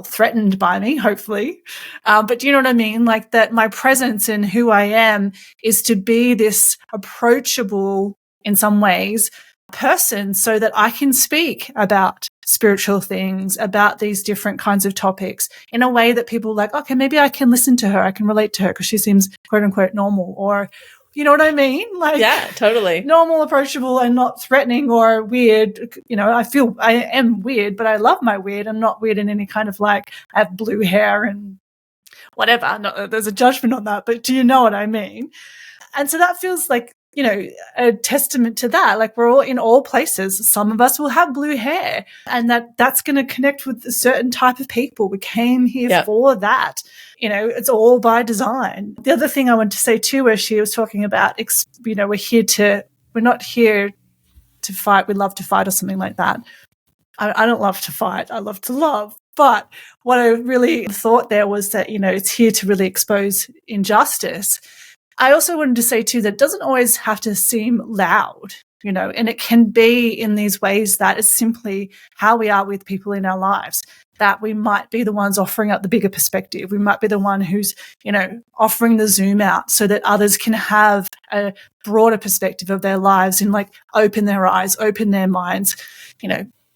threatened by me, hopefully. But do you know what I mean? Like that my presence and who I am is to be this approachable, in some ways, person, so that I can speak about spiritual things, about these different kinds of topics in a way that people are like, okay, maybe I can listen to her. I can relate to her because she seems quote unquote normal, or you know what I mean? Like, yeah, totally. Normal, approachable, and not threatening or weird. I feel I am weird, but I love my weird. I'm not weird in any kind of like, I have blue hair and whatever. Not that there's a judgment on that, but do you know what I mean? And so that feels like, a testament to that. Like we're all in all places. Some of us will have blue hair, and that's going to connect with a certain type of people. We came here for that. It's all by design. The other thing I want to say too, where she was talking about, we're not here to fight. We love to fight or something like that. I don't love to fight. I love to love. But what I really thought there was that, it's here to really expose injustice. I also wanted to say too that it doesn't always have to seem loud, and it can be in these ways that it's simply how we are with people in our lives, that we might be the ones offering up the bigger perspective. We might be the one who's, offering the zoom out so that others can have a broader perspective of their lives and like open their eyes, open their minds,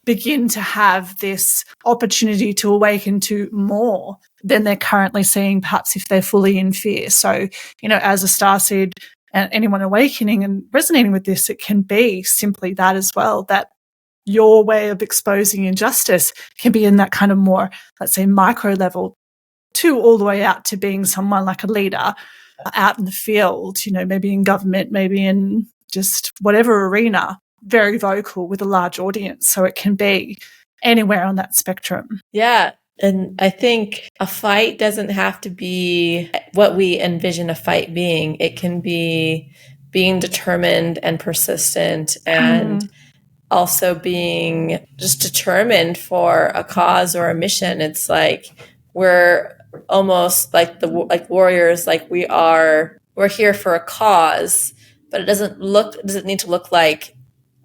begin to have this opportunity to awaken to more than they're currently seeing, perhaps if they're fully in fear. So, as a starseed and anyone awakening and resonating with this, it can be simply that as well, that your way of exposing injustice can be in that kind of more, let's say, micro level, to all the way out to being someone like a leader out in the field, maybe in government, maybe in just whatever arena, very vocal with a large audience. So it can be anywhere on that spectrum. Yeah. And I think a fight doesn't have to be what we envision a fight being. It can be being determined and persistent, and also being just determined for a cause or a mission. It's like we're almost like warriors, like we're here for a cause, but it doesn't need to look like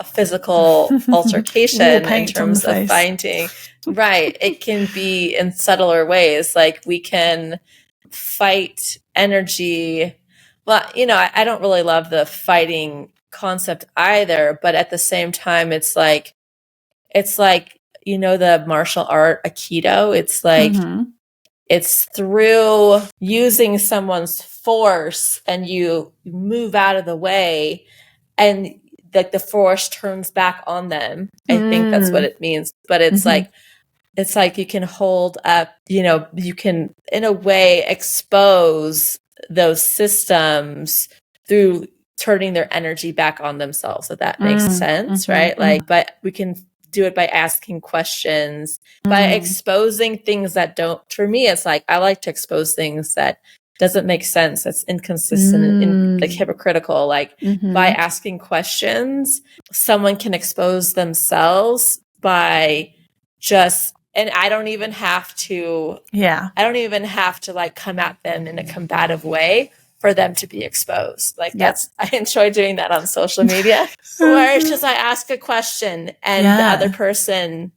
a physical altercation in terms of fighting. Right. It can be in subtler ways. Like we can fight energy. Well, I don't really love the fighting concept either, but at the same time, it's like, the martial art Aikido. It's like, it's through using someone's force and you move out of the way and like the force turns back on them. I think that's what it means. But it's like you can hold up, you can in a way expose those systems through turning their energy back on themselves. If that makes sense, right? Like, but we can do it by asking questions, by exposing things that don't. For me, it's like I like to expose things that doesn't make sense, that's inconsistent and like hypocritical. Like by asking questions, someone can expose themselves by just, and I don't even have to like come at them in a combative way for them to be exposed. Like I enjoy doing that on social media where it's just I ask a question and the other person,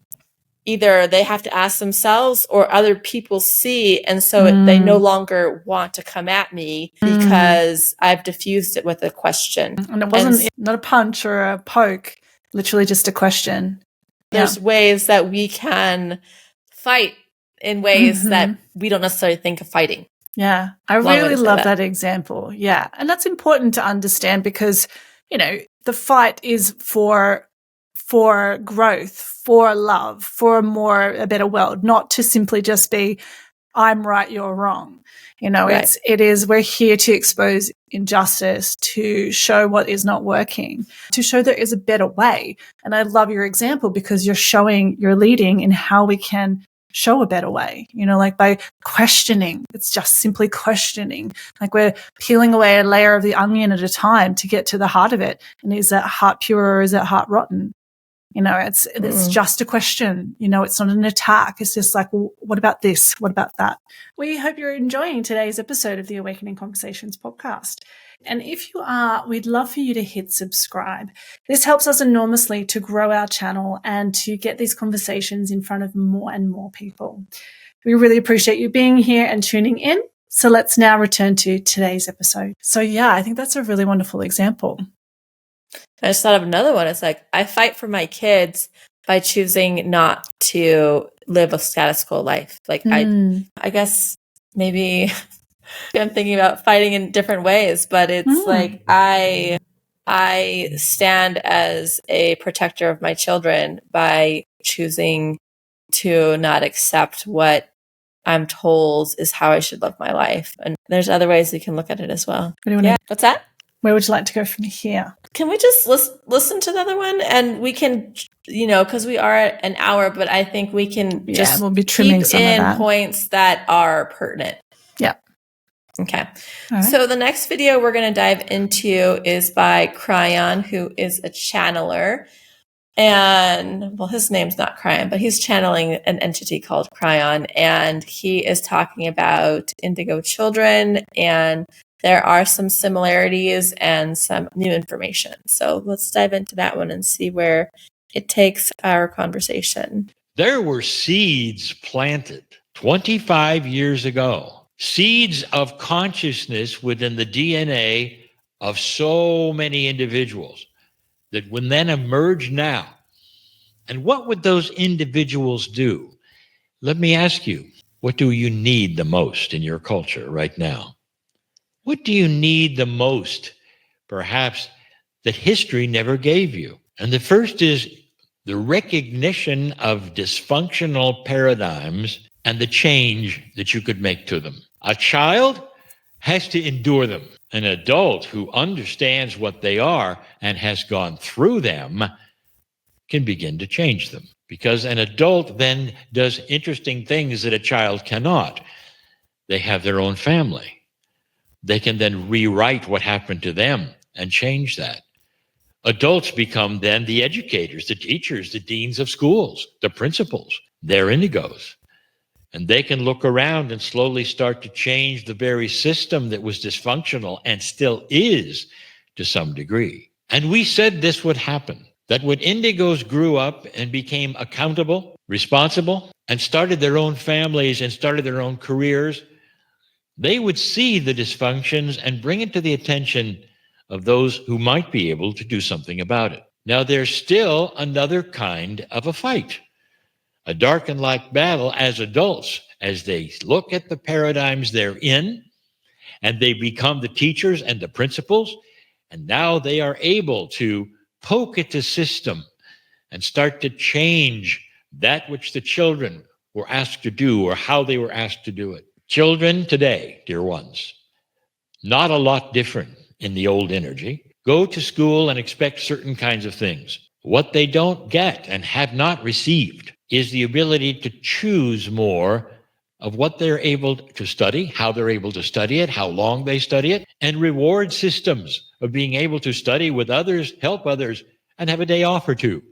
either they have to ask themselves or other people see. And so they no longer want to come at me because I've diffused it with a question. And it wasn't not a punch or a poke, literally just a question. There's ways that we can fight in ways that we don't necessarily think of fighting. Yeah, I really love that example. Yeah, and that's important to understand because, the fight is for growth, for love, for a better world, not to simply just be, I'm right, you're wrong. Right. We're here to expose injustice, to show what is not working, to show there is a better way. And I love your example because you're leading in how we can show a better way, like by questioning. It's just simply questioning. Like we're peeling away a layer of the onion at a time to get to the heart of it. And is that heart pure or is that heart rotten? It's just a question. It's not an attack. It's just like, well, what about this? What about that? We hope you're enjoying today's episode of the Awakening Conversations podcast. And if you are, we'd love for you to hit subscribe. This helps us enormously to grow our channel and to get these conversations in front of more and more people. We really appreciate you being here and tuning in. So let's now return to today's episode. So yeah, I think that's a really wonderful example. I just thought of another one. It's like, I fight for my kids by choosing not to live a status quo life. Like I guess maybe I'm thinking about fighting in different ways, but it's like I stand as a protector of my children by choosing to not accept what I'm told is how I should live my life. And there's other ways you can look at it as well. What's that? Where would you like to go from here? Can we just listen to the other one? And we can, because we are at an hour, but I think we can just we'll be trimming keep some in of that. Points that are pertinent. Yeah. Okay. Right. So the next video we're going to dive into is by Kryon, who is a channeler. And, well, his name's not Kryon, but he's channeling an entity called Kryon. And he is talking about Indigo Children, and there are some similarities and some new information. So let's dive into that one and see where it takes our conversation. There were seeds planted 25 years ago, seeds of consciousness within the DNA of so many individuals that would then emerge now. And what would those individuals do? Let me ask you, what do you need the most in your culture right now? What do you need the most, perhaps, that history never gave you? And the first is the recognition of dysfunctional paradigms and the change that you could make to them. A child has to endure them. An adult who understands what they are and has gone through them can begin to change them, because an adult then does interesting things that a child cannot. They have their own family. They can then rewrite what happened to them and change that. Adults become then the educators, the teachers, the deans of schools, the principals. They're indigos. And they can look around and slowly start to change the very system that was dysfunctional and still is to some degree. And we said this would happen, that when indigos grew up and became accountable, responsible, and started their own families and started their own careers, they would see the dysfunctions and bring it to the attention of those who might be able to do something about it. Now, there's still another kind of a fight, a dark and light battle as adults, as they look at the paradigms they're in, and they become the teachers and the principals, and now they are able to poke at the system and start to change that which the children were asked to do or how they were asked to do it. Children today, dear ones, not a lot different in the old energy, go to school and expect certain kinds of things. What they don't get and have not received is the ability to choose more of what they're able to study, how they're able to study it, how long they study it, and reward systems of being able to study with others, help others, and have a day off or two.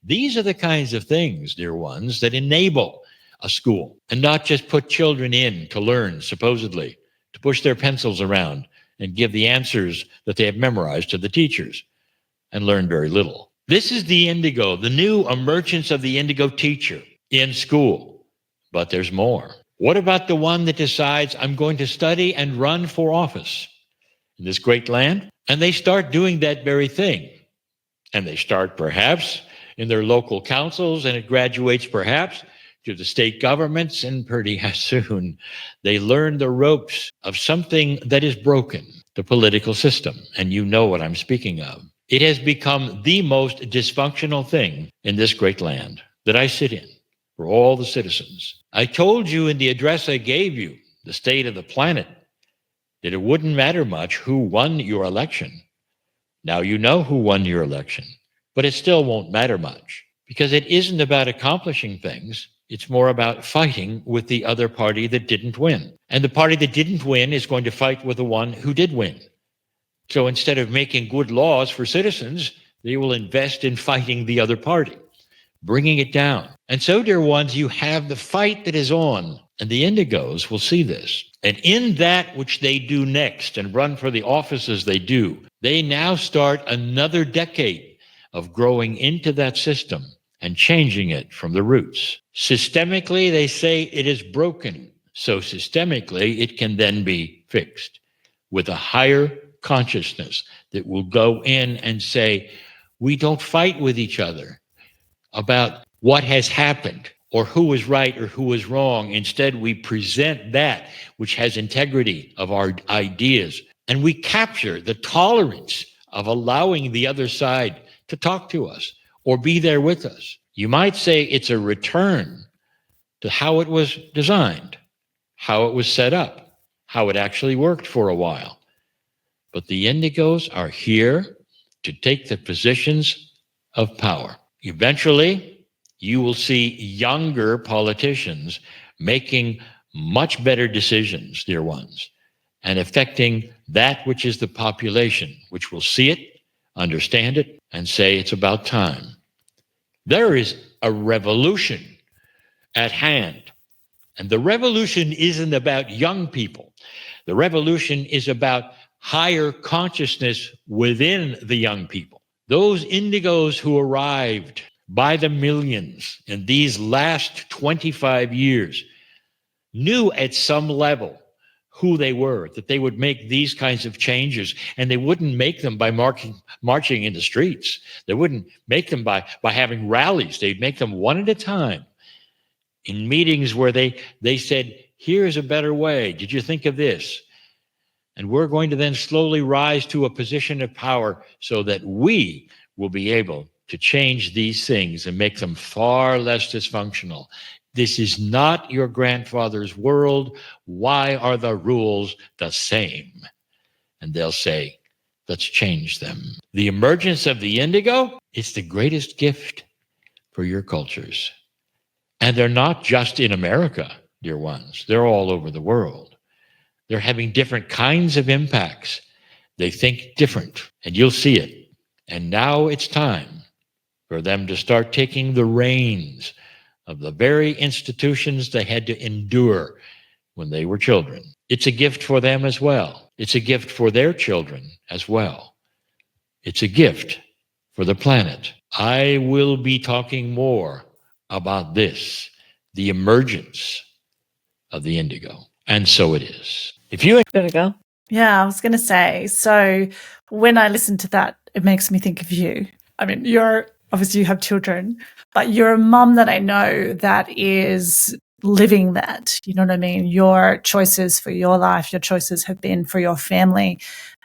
These are the kinds of things, dear ones, that enable a school and not just put children in to learn, supposedly, to push their pencils around and give the answers that they have memorized to the teachers and learn very little. This is the indigo, the new emergence of the indigo teacher in school. But there's more. What about the one that decides, I'm going to study and run for office in this great land? And they start doing that very thing. And they start perhaps in their local councils, and it graduates perhaps to the state governments, and pretty soon they learn the ropes of something that is broken, the political system. And you know what I'm speaking of. It has become the most dysfunctional thing in this great land that I sit in for all the citizens. I told you in the address I gave you, the state of the planet, that it wouldn't matter much who won your election. Now you know who won your election, but it still won't matter much because it isn't about accomplishing things. It's more about fighting with the other party that didn't win. And the party that didn't win is going to fight with the one who did win. So instead of making good laws for citizens, they will invest in fighting the other party, bringing it down. And so, dear ones, you have the fight that is on, and the indigos will see this. And in that which they do next and run for the offices they do, they now start another decade of growing into that system and changing it from the roots. Systemically, they say it is broken. So systemically, it can then be fixed with a higher consciousness that will go in and say, we don't fight with each other about what has happened or who is right or who is wrong. Instead, we present that which has integrity of our ideas, and we capture the tolerance of allowing the other side to talk to us or be there with us. You might say it's a return to how it was designed, how it was set up, how it actually worked for a while. But the indigos are here to take the positions of power. Eventually, you will see younger politicians making much better decisions, dear ones, and affecting that which is the population, which will see it, understand it, and say it's about time. There is a revolution at hand. And the revolution isn't about young people. The revolution is about higher consciousness within the young people. Those indigos who arrived by the millions in these last 25 years knew at some level who they were, that they would make these kinds of changes, and they wouldn't make them by marching in the streets. They wouldn't make them by having rallies. They'd make them one at a time in meetings where they said, here's a better way. Did you think of this? And we're going to then slowly rise to a position of power so that we will be able to change these things and make them far less dysfunctional. This is not your grandfather's world. Why are the rules the same? And they'll say, let's change them. The emergence of the indigo is the greatest gift for your cultures. And they're not just in America, dear ones. They're all over the world. They're having different kinds of impacts. They think different, and you'll see it. And now it's time for them to start taking the reins of the very institutions they had to endure when they were children. It's a gift for them as well. It's a gift for their children as well. It's a gift for the planet. I will be talking more about this, the emergence of the indigo. And so it is. If you There we go. Yeah, I was going to say, so when I listen to that, it makes me think of you. I mean, obviously you have children, but you're a mum that I know that is living that. You know what I mean? Your choices for your life, your choices have been for your family.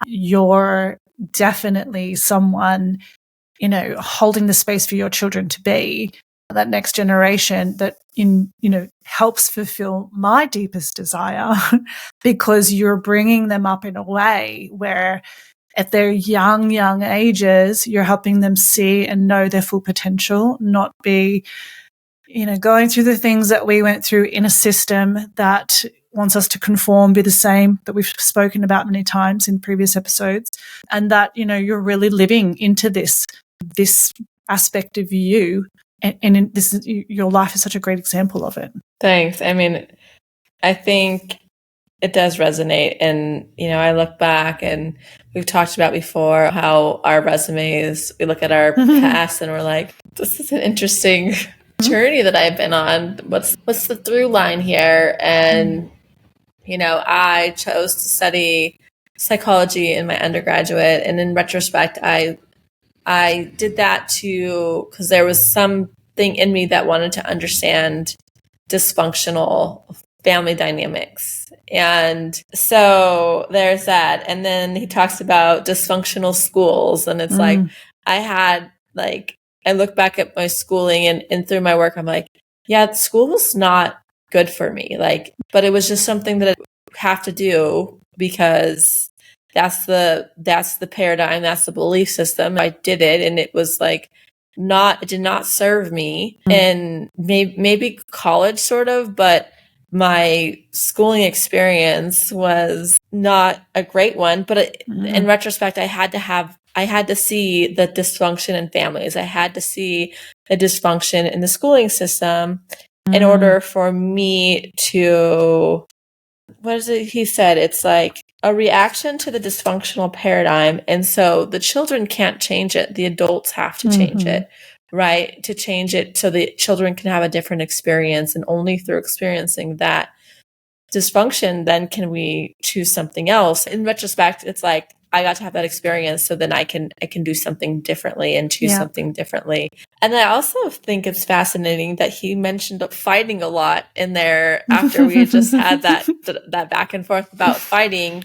You're definitely someone, holding the space for your children to be that next generation that helps fulfill my deepest desire because you're bringing them up in a way where at their young ages, you're helping them see and know their full potential, not be, going through the things that we went through in a system that wants us to conform, be the same, that we've spoken about many times in previous episodes, and that, you're really living into this aspect of you. And your life is such a great example of it. Thanks. I mean, I think it does resonate. And, I look back and we've talked about before how our resumes, we look at our past and we're like, this is an interesting journey that I've been on. What's the through line here? And, I chose to study psychology in my undergraduate. And in retrospect, I did that because there was something in me that wanted to understand dysfunctional family dynamics. And so there's that. And then he talks about dysfunctional schools. And it's like, I look back at my schooling and through my work, I'm like, yeah, school was not good for me. But it was just something that I have to do because that's the paradigm, that's the belief system. I did it, and it was it did not serve me. And maybe college sort of, but my schooling experience was not a great one. But in retrospect, I had to see the dysfunction in families. I had to see the dysfunction in the schooling system in order for me to, what is it he said? It's like a reaction to the dysfunctional paradigm. And so the children can't change it. The adults have to change it, right? To change it so the children can have a different experience. And only through experiencing that dysfunction, then can we choose something else. In retrospect, it's like, I got to have that experience so then I can do something differently and choose something differently. And I also think it's fascinating that he mentioned fighting a lot in there after we just had that back and forth about fighting.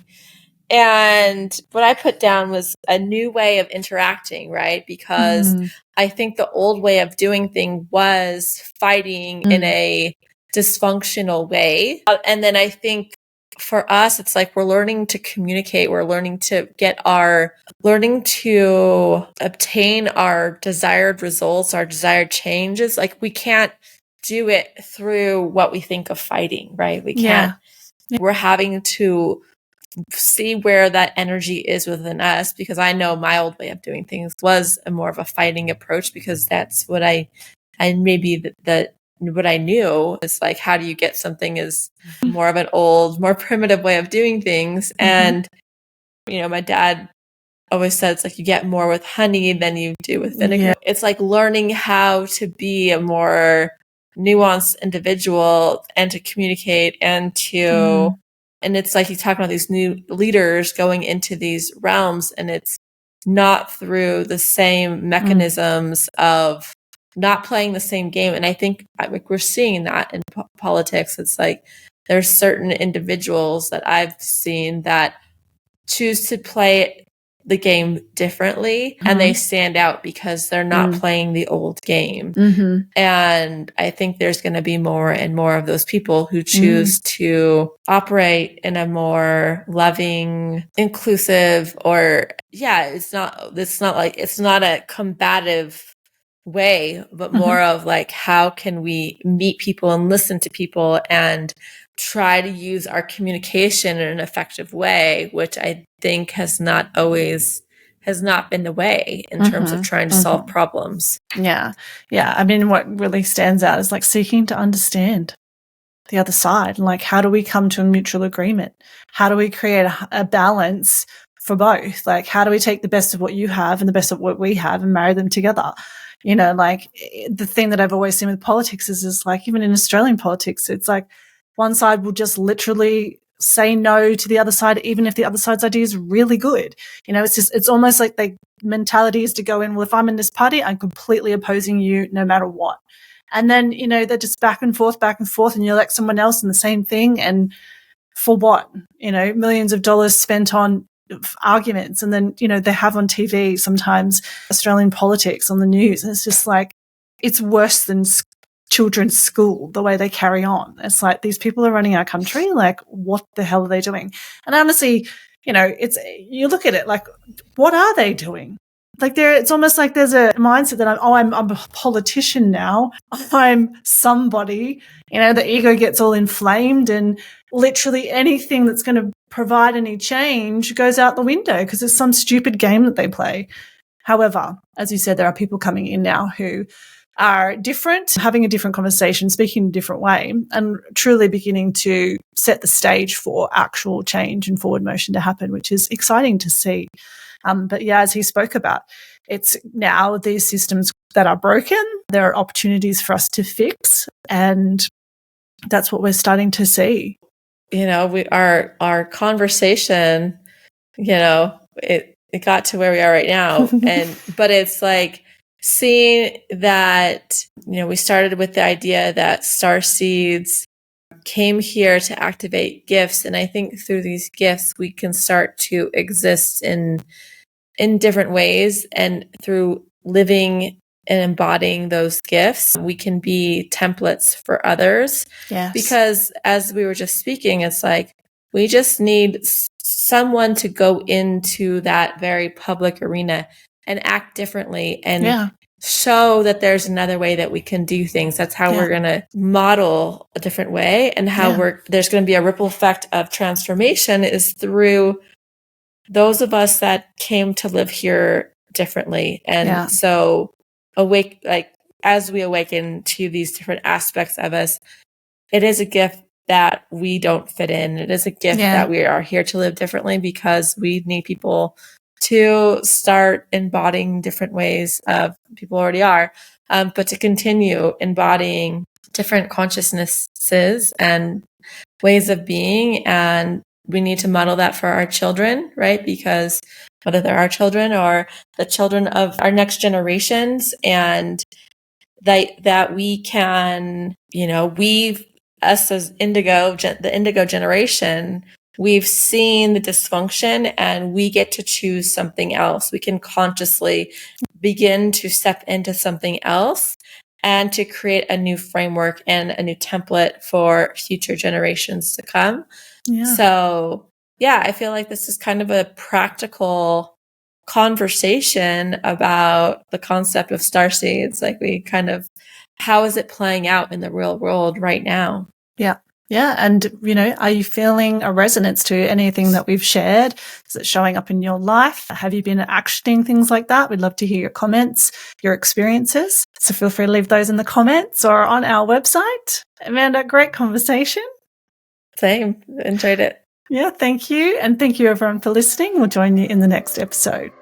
And what I put down was a new way of interacting, right? Because I think the old way of doing things was fighting in a dysfunctional way. And then I think for us, it's like we're learning to communicate. We're learning to obtain our desired results, our desired changes. Like we can't do it through what we think of fighting, right? We can't. Yeah. We're having to see where that energy is within us, because I know my old way of doing things was more of a fighting approach, because that's what what I knew is like, how do you get something is more of an old, more primitive way of doing things. And, my dad always said it's like you get more with honey than you do with vinegar. Yeah. It's like learning how to be a more nuanced individual and to communicate and and it's like you talk about these new leaders going into these realms, and it's not through the same mechanisms of not playing the same game. And I think we're seeing that in politics. It's like there's certain individuals that I've seen that choose to play the game differently, and they stand out because they're not playing the old game. And I think there's going to be more and more of those people who choose to operate in a more loving, inclusive, or it's not a combative way, but more of like, how can we meet people and listen to people and try to use our communication in an effective way, which I think has not always has not been the way in terms of trying to solve problems. Yeah. Yeah. I mean, what really stands out is like seeking to understand the other side. Like, how do we come to a mutual agreement? How do we create a balance for both? Like, how do we take the best of what you have and the best of what we have and marry them together? You know, like the thing that I've always seen with politics is like, even in Australian politics, it's like one side will just literally say no to the other side, even if the other side's idea is really good. You know, it's almost like the mentality is to go in, well, if I'm in this party, I'm completely opposing you no matter what. And then, you know, they're just back and forth, and you elect someone else in the same thing. And for what? You know, millions of dollars spent on arguments. And then, you know, they have on TV sometimes Australian politics on the news. And it's just like, it's worse than children's school, the way they carry on. It's like, these people are running our country. Like, what the hell are they doing? And honestly, you know, you look at it like, what are they doing? Like it's almost like there's a mindset that I'm a politician now. I'm somebody, you know, the ego gets all inflamed and literally anything that's going to provide any change goes out the window because it's some stupid game that they play. However, as you said, there are people coming in now who are different, having a different conversation, speaking in a different way, and truly beginning to set the stage for actual change and forward motion to happen, which is exciting to see. But yeah, as he spoke about, it's now these systems that are broken, there are opportunities for us to fix, and that's what we're starting to see. You know, our conversation, you know, it got to where we are right now, but it's like seeing that, you know, we started with the idea that Starseeds came here to activate gifts, and I think through these gifts we can start to exist in different ways, and through living and embodying those gifts, we can be templates for others. Yes. Because as we were just speaking, it's like we just need someone to go into that very public arena and act differently and show that there's another way that we can do things. That's how we're going to model a different way, and how there's going to be a ripple effect of transformation is through those of us that came to live here differently. And so as we awaken to these different aspects of us, it is a gift that we don't fit in. It is a gift that we are here to live differently because we need people to start embodying different ways of people already are, but to continue embodying different consciousnesses and ways of being. And we need to model that for our children, right? Because whether they're our children or the children of our next generations, and that we can, you know, us as the Indigo generation, we've seen the dysfunction and we get to choose something else. We can consciously begin to step into something else and to create a new framework and a new template for future generations to come. So, I feel like this is kind of a practical conversation about the concept of starseeds. Like how is it playing out in the real world right now? Yeah. And, you know, are you feeling a resonance to anything that we've shared? Is it showing up in your life? Have you been actioning things like that? We'd love to hear your comments, your experiences. So feel free to leave those in the comments or on our website. Amanda, great conversation. Same. Enjoyed it. Yeah, thank you. And thank you everyone for listening. We'll join you in the next episode.